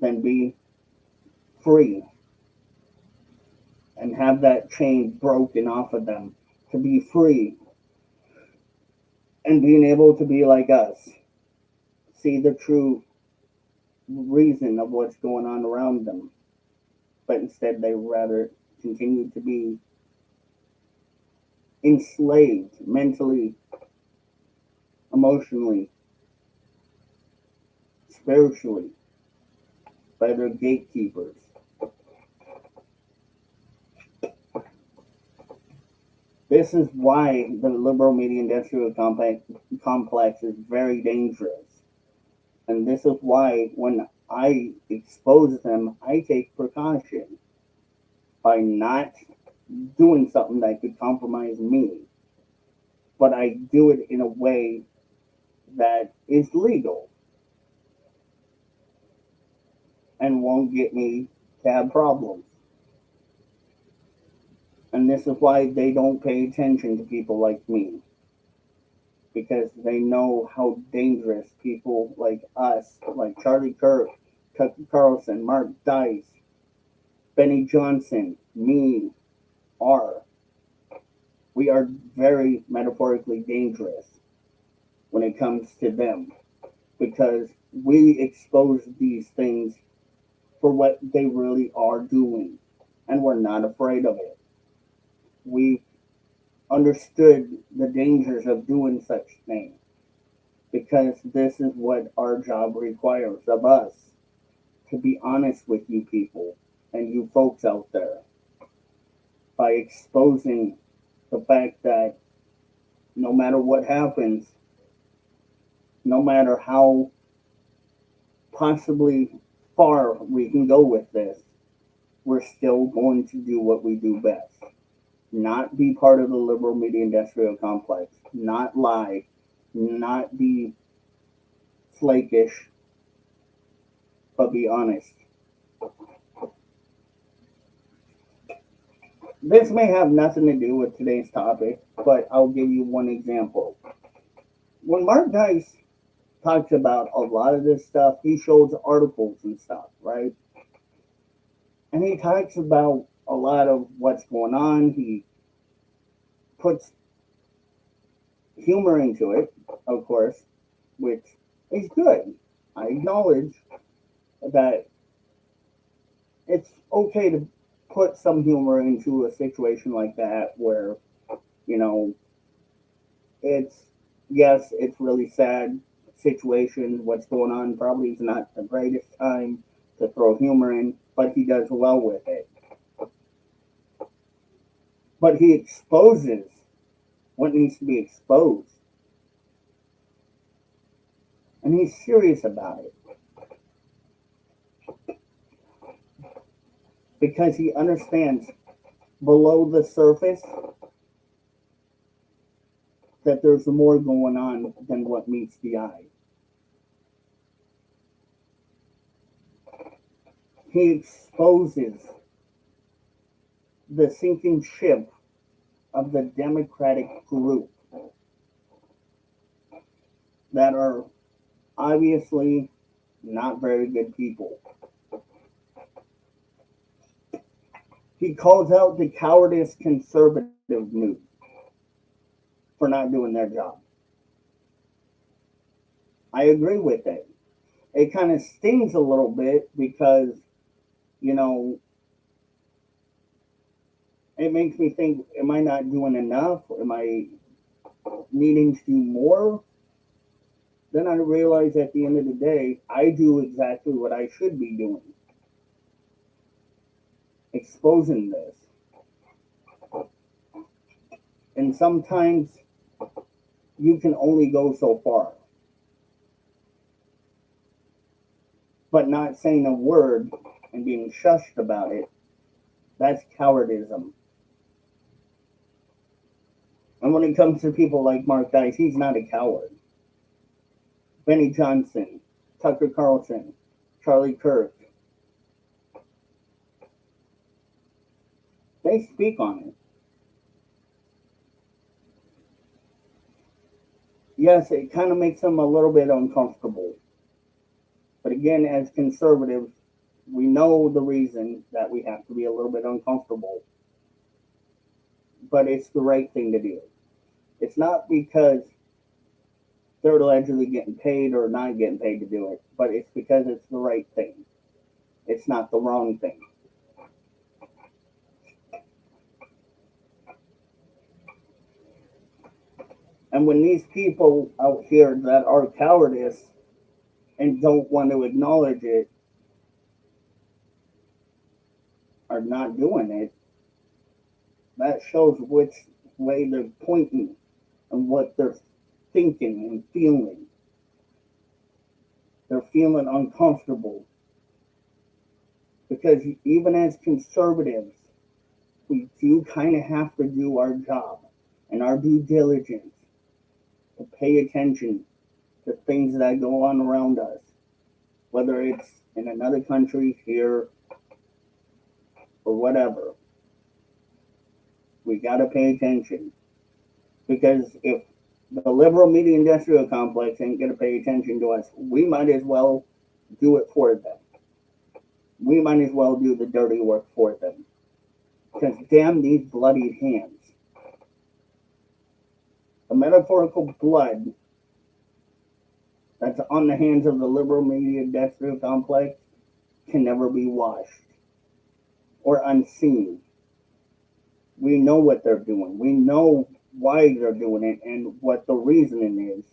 than be free and have that chain broken off of them to be free and being able to be like us, see the true reason of what's going on around them. But instead, they rather continue to be enslaved mentally, emotionally, spiritually by their gatekeepers. This is why the liberal media industrial complex is very dangerous. And this is why when I expose them, I take precaution by not doing something that could compromise me. But I do it in a way that is legal and won't get me to have problems. And this is why they don't pay attention to people like me. Because they know how dangerous people like us, like Charlie Kirk, Tucker Carlson, Mark Dice, Benny Johnson, me, are. We are very metaphorically dangerous when it comes to them because we expose these things for what they really are doing, and we're not afraid of it. We understood the dangers of doing such things because this is what our job requires of us, to be honest with you people and you folks out there by exposing the fact that no matter what happens, no matter how possibly far we can go with this, we're still going to do what we do best. Not be part of the liberal media industrial complex, not lie, not be flakish, but be honest. This may have nothing to do with today's topic, but I'll give you one example. When Mark Dice talks about a lot of this stuff, he shows articles and stuff, right? And he talks about a lot of what's going on. He puts humor into it, of course, which is good. I acknowledge that it's okay to put some humor into a situation like that where, you know, it's, yes, it's really sad situation. What's going on probably is not the greatest time to throw humor in, but he does well with it. But he exposes what needs to be exposed. And he's serious about it. Because he understands below the surface that there's more going on than what meets the eye. He exposes the sinking ship of the Democratic group that are obviously not very good people. He calls out the cowardice conservative move for not doing their job. I agree with it. It kind of stings a little bit because, you know, it makes me think, am I not doing enough? Am I needing to do more? Then I realize at the end of the day, I do exactly what I should be doing. Exposing this. And sometimes you can only go so far. But not saying a word and being shushed about it, that's cowardism. And when it comes to people like Mark Dice, he's not a coward. Benny Johnson, Tucker Carlson, Charlie Kirk, they speak on it. Yes, it kind of makes them a little bit uncomfortable. But again, as conservatives, we know the reason that we have to be a little bit uncomfortable. But it's the right thing to do. It's not because they're allegedly getting paid or not getting paid to do it, but it's because it's the right thing. It's not the wrong thing. And when these people out here that are cowardice and don't want to acknowledge it are not doing it, that shows which way they're pointing and what they're thinking and feeling. They're feeling uncomfortable. Because even as conservatives, we do kind of have to do our job and our due diligence to pay attention to things that go on around us, whether it's in another country, here, or whatever. We got to pay attention. Because if the liberal media industrial complex ain't going to pay attention to us, we might as well do it for them. We might as well do the dirty work for them. Because damn these bloodied hands. The metaphorical blood that's on the hands of the liberal media industrial complex can never be washed or unseen. We know what they're doing. We know why they're doing it and what the reasoning is.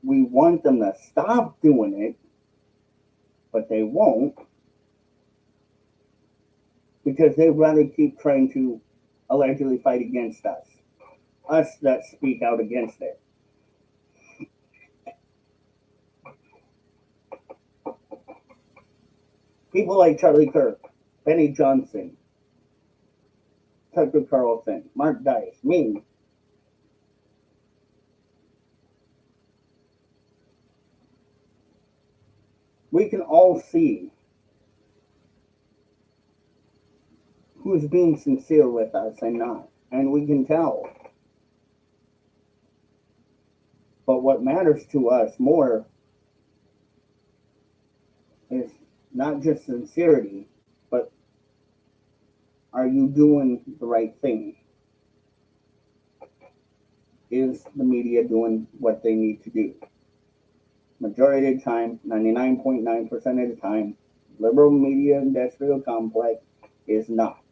We want them to stop doing it, but they won't because they'd rather keep trying to allegedly fight against us that speak out against it. People like Charlie Kirk, Benny Johnson, Tucker Carlson, Mark Dice, me. We can all see who's being sincere with us and not. And we can tell. But what matters to us more is not just sincerity, but are you doing the right thing? Is the media doing what they need to do? Majority of the time, 99.9% of the time, liberal media industrial complex is not.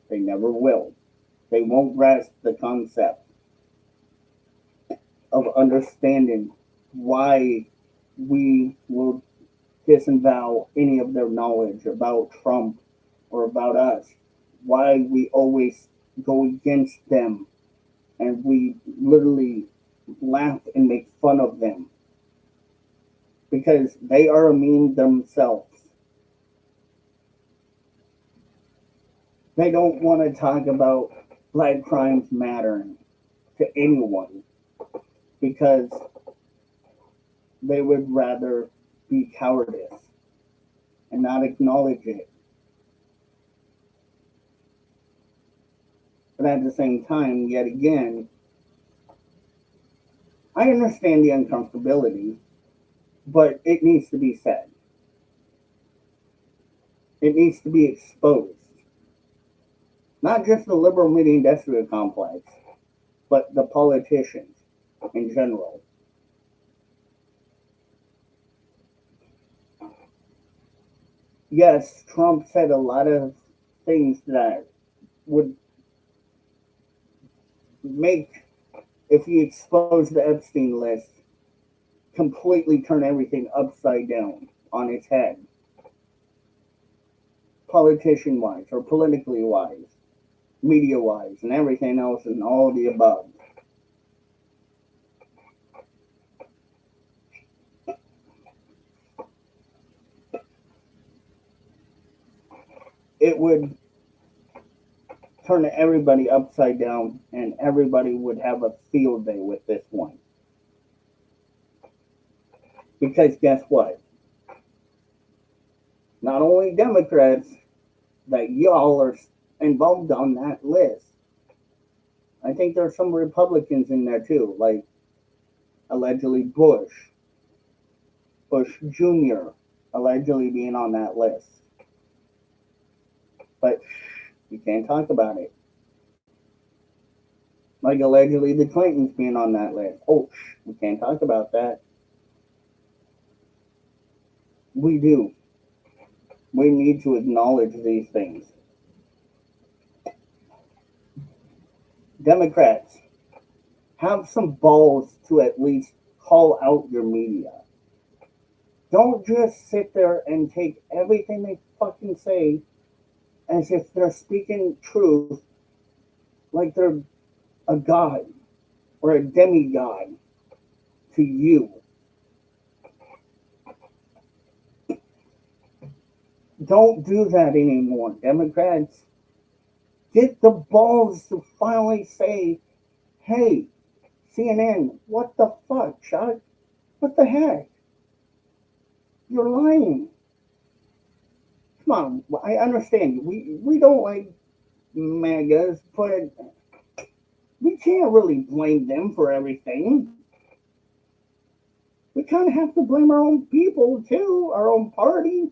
They never will. They won't grasp the concept of understanding why we will disavow any of their knowledge about Trump or about us, why we always go against them and we literally laugh and make fun of them because they are a meme themselves. They don't want to talk about Black crimes mattering to anyone because they would rather be cowardice and not acknowledge it. But at the same time, yet again, I understand the uncomfortability, but it needs to be said. It needs to be exposed. Not just the liberal media industrial complex, but the politicians in general. Yes, Trump said a lot of things that would make, if he exposed the Epstein list, completely turn everything upside down on its head. Politician wise, or politically wise, media wise, and everything else, and all of the above. It would turn everybody upside down, and everybody would have a field day with this one. Because guess what? Not only Democrats, that y'all are involved on that list. I think there's some Republicans in there too, like allegedly Bush Jr. allegedly being on that list. But you can't talk about it. Like allegedly the Clintons being on that list. Oh, we can't talk about that. We do. We need to acknowledge these things. Democrats, have some balls to at least call out your media. Don't just sit there and take everything they fucking say as if they're speaking truth like they're a god or a demigod to you. Don't do that anymore, Democrats. Get the balls to finally say, hey, CNN, what the fuck, Chuck? What the heck? You're lying. Come on, I understand. We don't like MAGAs, but we can't really blame them for everything. We kind of have to blame our own people, too, our own party,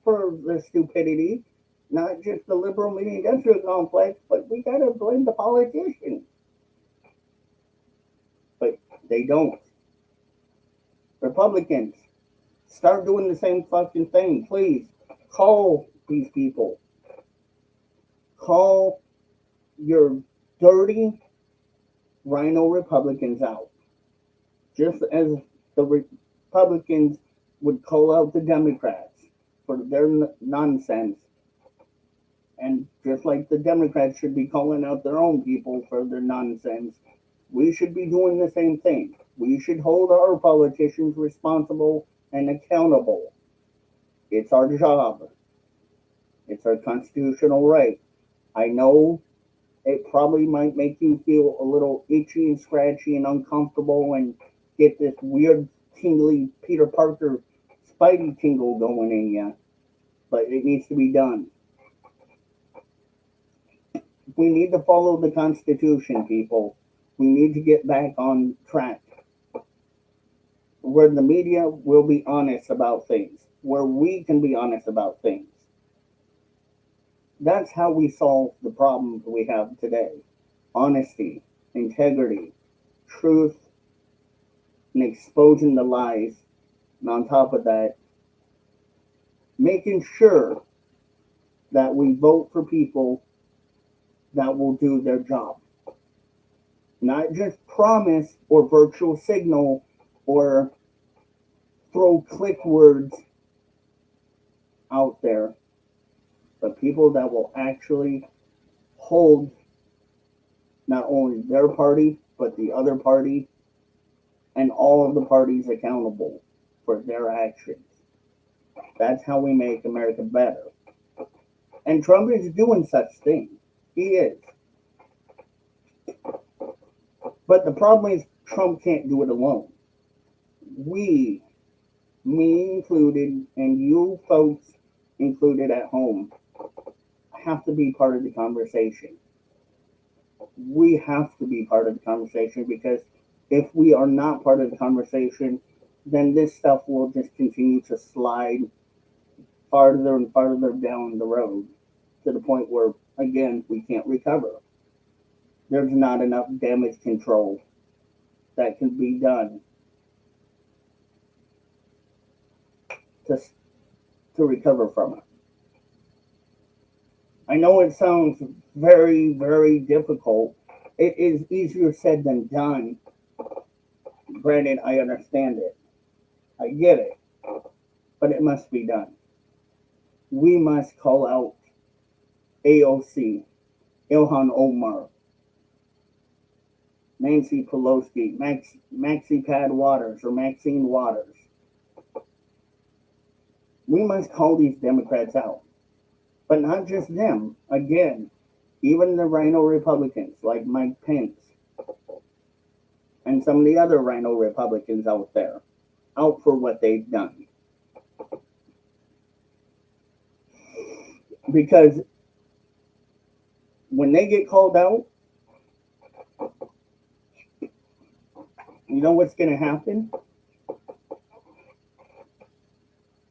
for the stupidity. Not just the liberal media industrial complex, but we gotta blame the politicians. But they don't. Republicans, start doing the same fucking thing, please. Call these people. Call your dirty rhino Republicans out. Just as the Republicans would call out the Democrats for their nonsense. And just like the Democrats should be calling out their own people for their nonsense, we should be doing the same thing. We should hold our politicians responsible and accountable. It's our job. It's our constitutional right. I know it probably might make you feel a little itchy and scratchy and uncomfortable and get this weird tingly Peter Parker spidey tingle going in you, but it needs to be done. We need to follow the Constitution, people. We need to get back on track where the media will be honest about things, where we can be honest about things. That's how we solve the problems we have today. Honesty, integrity, truth, and exposing the lies. And on top of that, making sure that we vote for people that will do their job. Not just promise or virtual signal or throw click words out there, but people that will actually hold not only their party, but the other party and all of the parties accountable for their actions. That's how we make America better. And Trump is doing such things. He is. But the problem is Trump can't do it alone. We, me included, and you folks included at home, have to be part of the conversation. We have to be part of the conversation because if we are not part of the conversation, then this stuff will just continue to slide farther and farther down the road to the point where, again, we can't recover. There's not enough damage control that can be done to recover from it. I know it sounds very, very difficult. It is easier said than done. Granted, I understand it. I get it. But it must be done. We must call out AOC, Ilhan Omar, Nancy Pelosi, Maxine Waters. We must call these Democrats out. But not just them. Again, even the rhino Republicans like Mike Pence and some of the other rhino Republicans out there, out for what they've done. Because when they get called out, you know what's going to happen?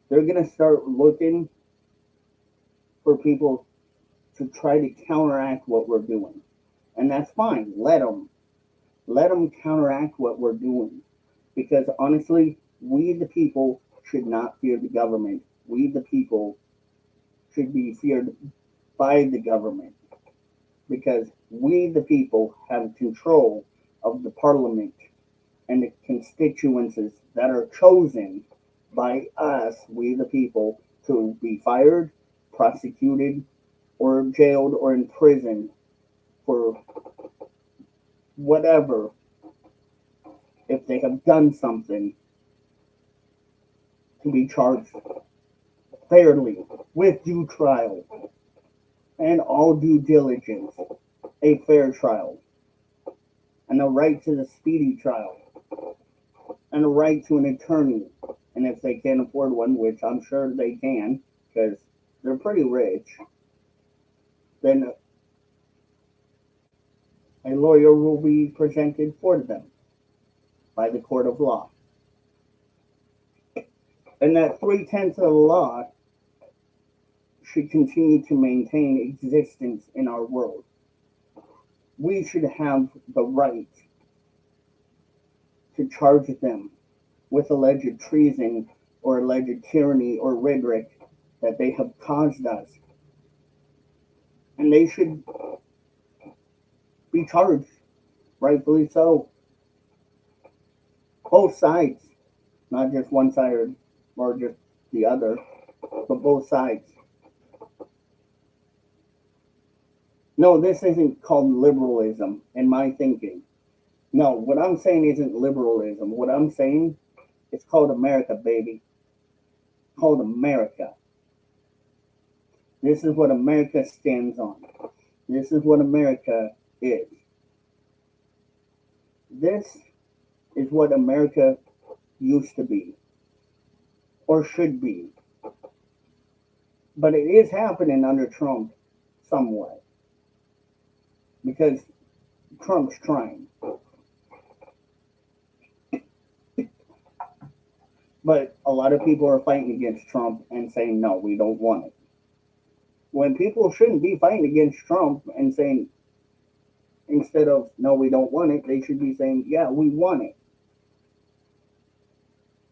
They're going to start looking for people to try to counteract what we're doing. And that's fine. Let them. Let them counteract what we're doing. Because honestly, we the people should not fear the government. We the people should be feared by the government. Because we the people have control of the parliament and the constituencies that are chosen by us, we the people, to be fired, prosecuted, or jailed or imprisoned for whatever, if they have done something, to be charged fairly, with due trial, and all due diligence, a fair trial, and a right to the speedy trial, and a right to an attorney, and if they can't afford one, which I'm sure they can, because they're pretty rich, then a lawyer will be presented for them by the court of law. And that 3/10 of the law should continue to maintain existence in our world. We should have the right to charge them with alleged treason or alleged tyranny or rhetoric that they have caused us. And they should be charged, rightfully so. Both sides, not just one side or just the other, but both sides. No, this isn't called liberalism in my thinking. No, what I'm saying isn't liberalism. What I'm saying is called America, baby. Called America. This is what America stands on. This is what America is. This is what America used to be, or should be. But it is happening under Trump somewhat, because Trump's trying. But a lot of people are fighting against Trump and saying, no, we don't want it. When people shouldn't be fighting against Trump and saying, instead of, no, we don't want it, they should be saying, yeah, we want it.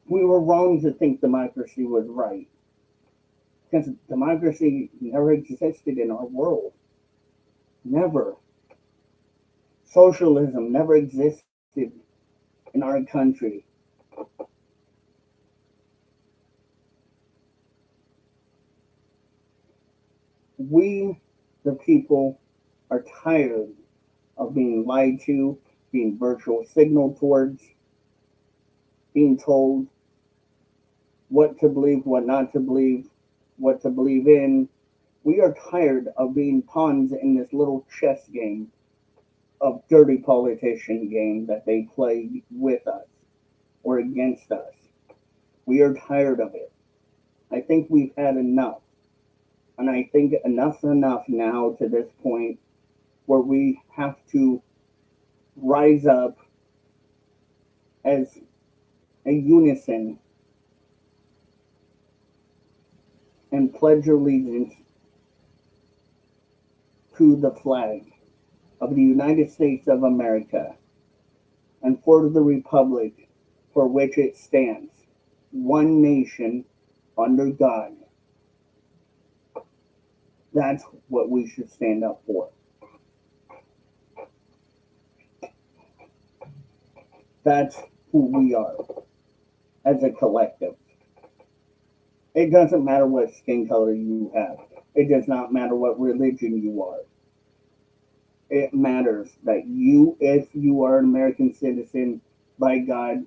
We were wrong to think democracy was right. Because democracy never existed in our world. Never. Socialism never existed in our country. We, the people, are tired of being lied to, being virtual signaled towards, being told what to believe, what not to believe, what to believe in. We are tired of being pawns in this little chess game of dirty politician game that they play with us or against us. We are tired of it. I think we've had enough. And I think enough's enough now to this point where we have to rise up as a unison and pledge allegiance to the flag of the United States of America and for the republic for which it stands, one nation under God. That's what we should stand up for. That's who we are as a collective. It doesn't matter what skin color you have. It does not matter what religion you are. It matters that you, if you are an American citizen, by God,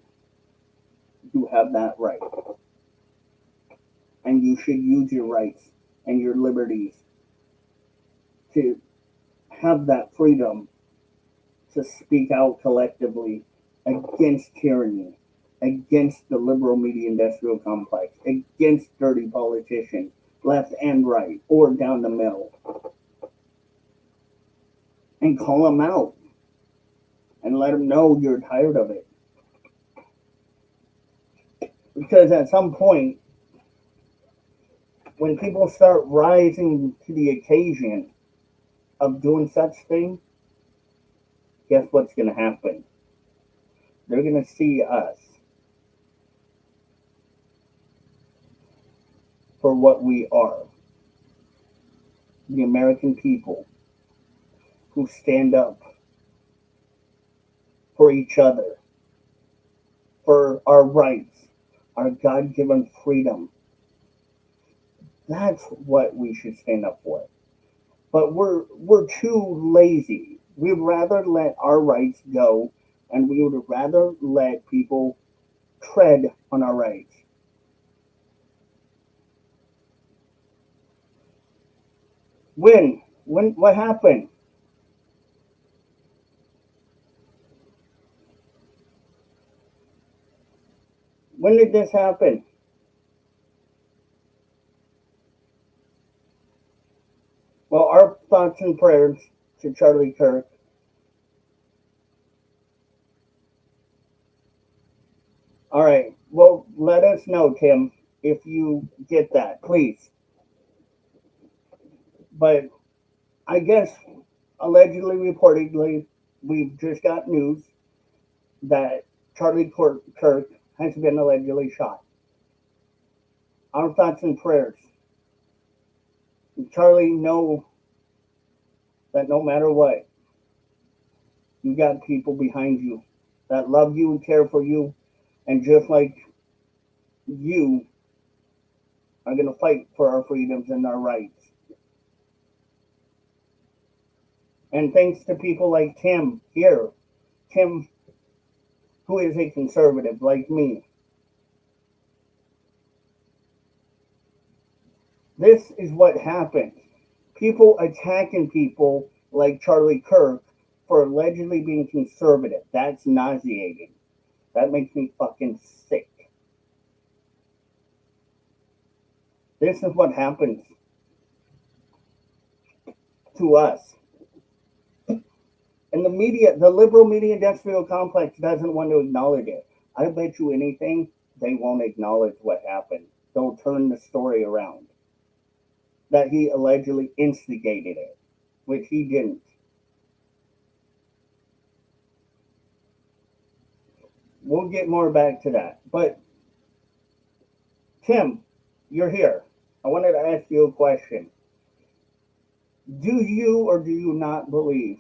you have that right. And you should use your rights and your liberties to have that freedom to speak out collectively against tyranny, against the liberal media industrial complex, against dirty politicians, left and right, or down the middle. And call them out and let them know you're tired of it. Because at some point, when people start rising to the occasion of doing such things, guess what's going to happen? They're going to see us for what we are. The American people who stand up for each other, for our rights, our God-given freedom. That's what we should stand up for. But we're too lazy. We'd rather let our rights go, and we would rather let people tread on our rights. When? What happened? When did this happen? Well, our thoughts and prayers to Charlie Kirk. All right. Well, let us know, Tim, if you get that, please. But I guess allegedly, reportedly, we've just got news that Kirk has been allegedly shot. Our thoughts and prayers. Charlie, know that no matter what, you got people behind you that love you and care for you, and just like you are going to fight for our freedoms and our rights. And thanks to people like Tim here, Tim, who is a conservative like me. This is what happens. People attacking people like Charlie Kirk for allegedly being conservative. That's nauseating. That makes me fucking sick. This is what happens to us. And the media, the liberal media industrial complex doesn't want to acknowledge it. I bet you anything, they won't acknowledge what happened. They'll turn the story around. That he allegedly instigated it, which he didn't. We'll get more back to that. But, Tim, you're here. I wanted to ask you a question. Do you or do you not believe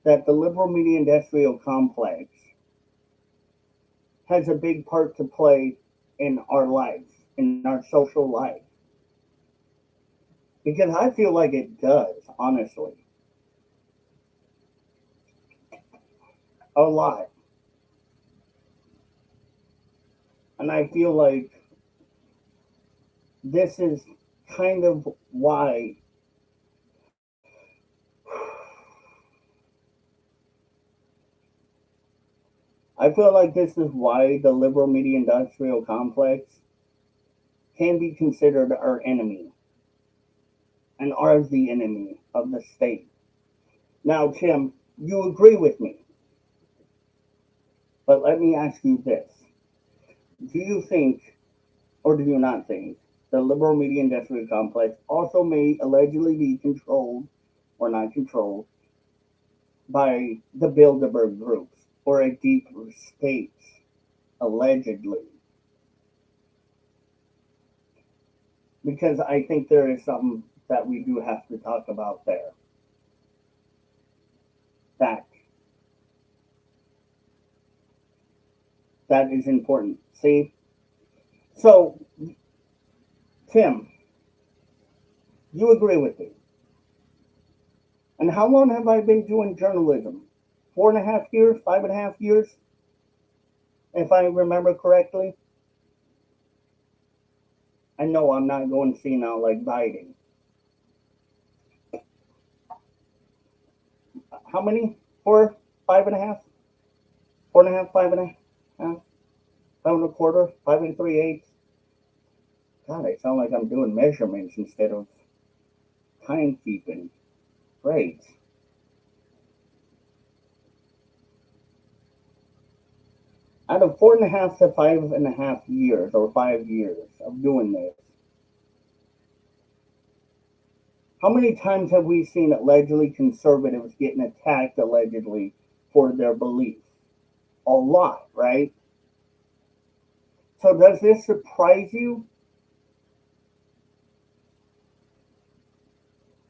that the liberal media industrial complex has a big part to play in our lives, in our social life? Because I feel like it does, honestly. A lot. And I feel like this is kind of why I feel like this is why the liberal media industrial complex can be considered our enemy and are the enemy of the state. Now, Tim, you agree with me, but let me ask you this. Do you think, or do you not think, the liberal media industrial complex also may allegedly be controlled, or not controlled, by the Bilderberg groups or a deep state, allegedly? Because I think there is something that we do have to talk about there. That is important. See? So, Tim, you agree with me. And how long have I been doing journalism? 4.5 years, 5.5 years, if I remember correctly. I know I'm not going senile like Biden. How many? 4, 5.5? 4.5, 5.5? 5.25, 5 3/8. God, I sound like I'm doing measurements instead of timekeeping. Great. Out of 4.5 to 5.5 years or 5 years of doing this, how many times have we seen allegedly conservatives getting attacked allegedly for their beliefs? A lot, right? So does this surprise you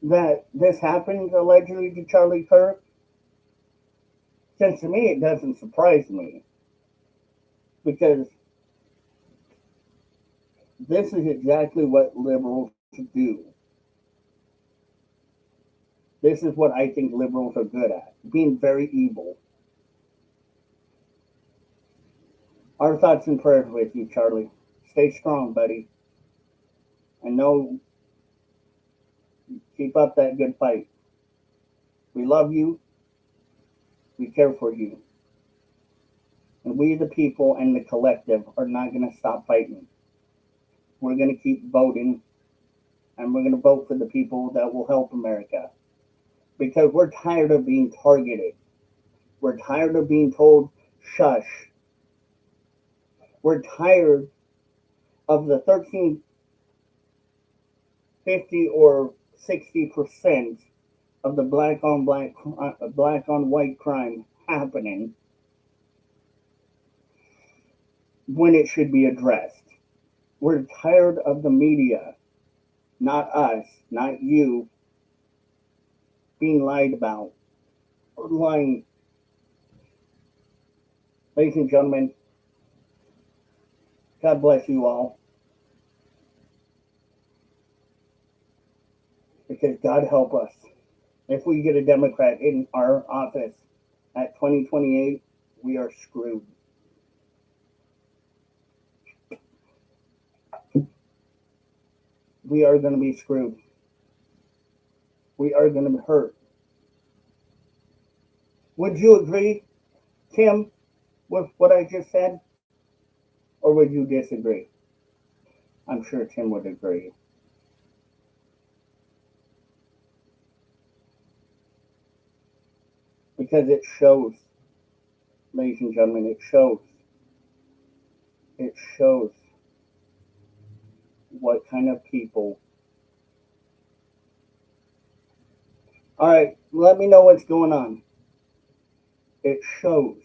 that this happened allegedly to Charlie Kirk? Since to me it doesn't surprise me, because this is exactly what liberals do. This is what I think liberals are good at, being very evil. Our thoughts and prayers with you, Charlie. Stay strong, buddy. I know, keep up that good fight. We love you. We care for you. And we, the people and the collective, are not going to stop fighting. We're going to keep voting, and we're going to vote for the people that will help America. Because we're tired of being targeted. We're tired of being told, shush. We're tired of the 1350 or 60% of the black on white crime happening when it should be addressed. We're tired of the media, not us, not you, being lied about or lying. Ladies and gentlemen, God bless you all. Because God help us. If we get a Democrat in our office at 2028, we are screwed. We are going to be screwed. We are going to be hurt. Would you agree, Tim, with what I just said? Or would you disagree? I'm sure Tim would agree. Because it shows, ladies and gentlemen, it shows. It shows what kind of people. All right, let me know what's going on. It shows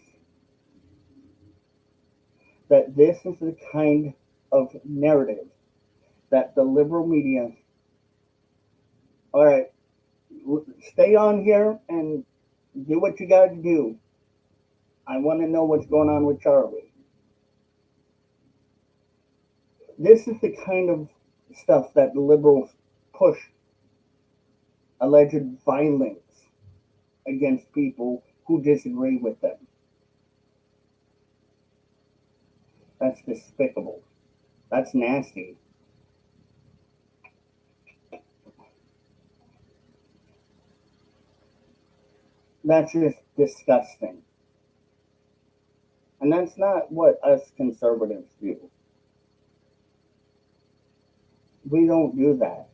that this is the kind of narrative that the liberal media. All right, stay on here and do what you got to do. I want to know what's going on with Charlie. This is the kind of stuff that the liberals push. Alleged violence against people who disagree with them. That's despicable. That's nasty. That's just disgusting. And that's not what us conservatives do. We don't do that.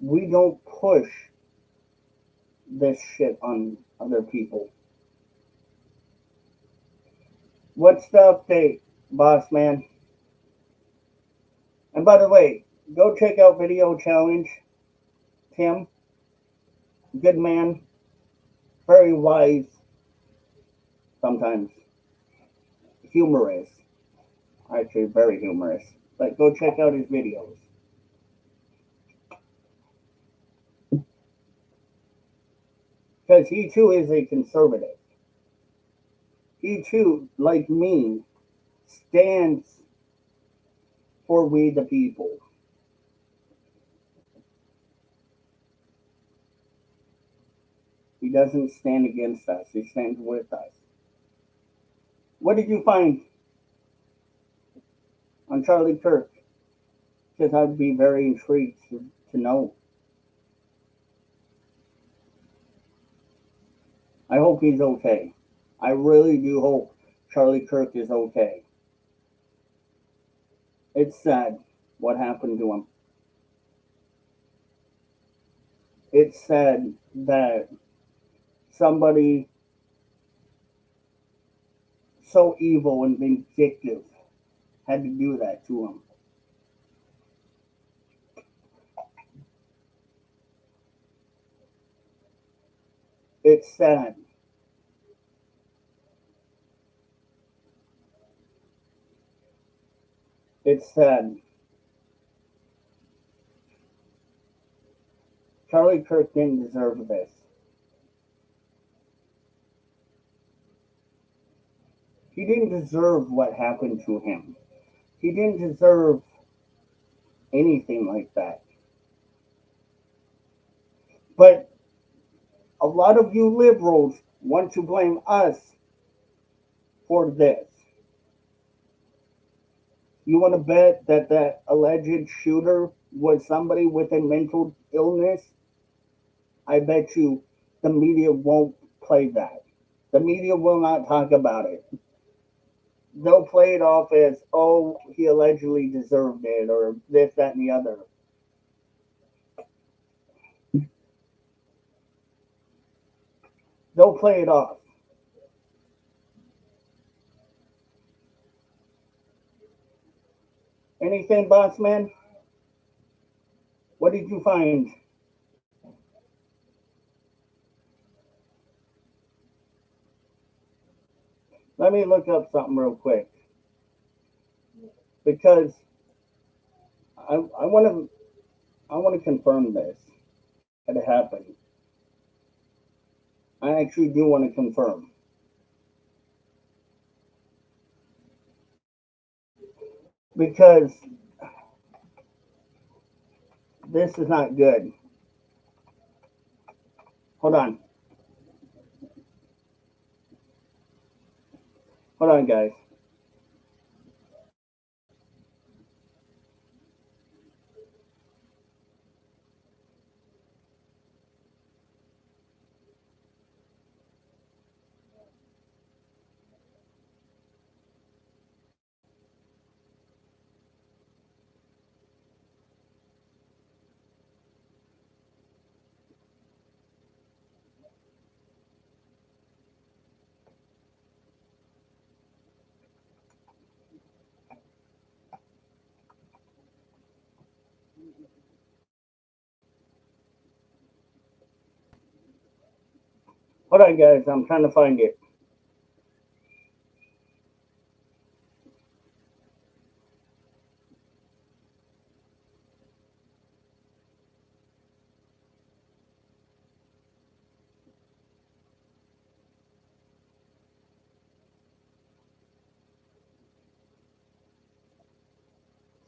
We don't push this shit on other people. What's the update, boss man? And by the way, go check out Video Challenge. Tim, good man, very wise, sometimes humorous, actually very humorous. But go check out his videos. Because he too is a conservative. He too, like me, stands for we the people. He doesn't stand against us. He stands with us. What did you find on Charlie Kirk? Because I'd be very intrigued to know. I hope he's okay. I really do hope Charlie Kirk is okay. It's sad what happened to him. It's sad that somebody so evil and vindictive had to do that to him. It's sad. It's sad. Charlie Kirk didn't deserve this. He didn't deserve what happened to him. He didn't deserve anything like that. But a lot of you liberals want to blame us for this. You want to bet that that alleged shooter was somebody with a mental illness? I bet you the media won't play that. The media will not talk about it. They'll play it off as, oh, he allegedly deserved it, or this, that, and the other. They'll play it off. Anything, boss man? What did did you find? Let me look up something real quick because I want to confirm this that it happened. I actually do want to confirm because this is not good. Hold on. Hold on, guys. Hold on, guys. I'm trying to find it.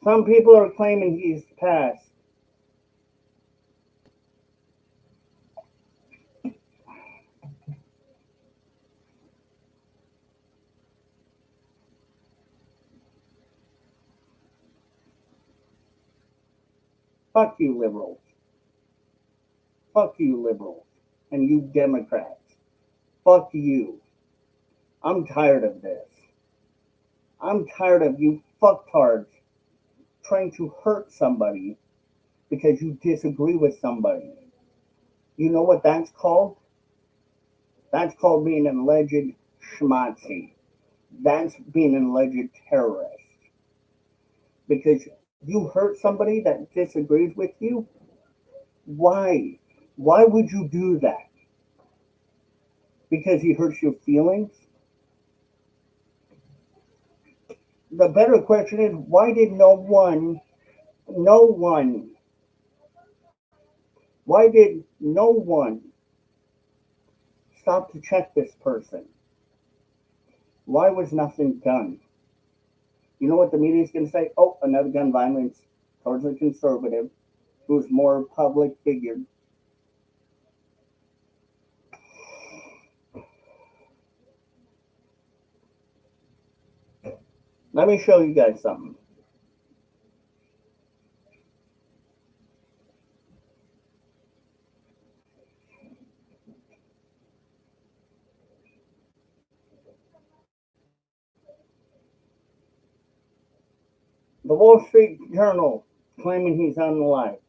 Some people are claiming he's passed. Fuck you, liberals. Fuck you, liberals. And you Democrats. Fuck you. I'm tired of this. I'm tired of you fucktards trying to hurt somebody because you disagree with somebody. You know what that's called? That's called being an alleged schmazi. That's being an alleged terrorist. Because you hurt somebody that disagrees with you? Why? Why would you do that? Because he hurts your feelings? The better question is, why did why did no one stop to check this person? Why was nothing done? You know what the media is going to say? Oh, another gun violence towards a conservative who's more public figure. Let me show you guys something. The Wall Street Journal claiming he's unalive.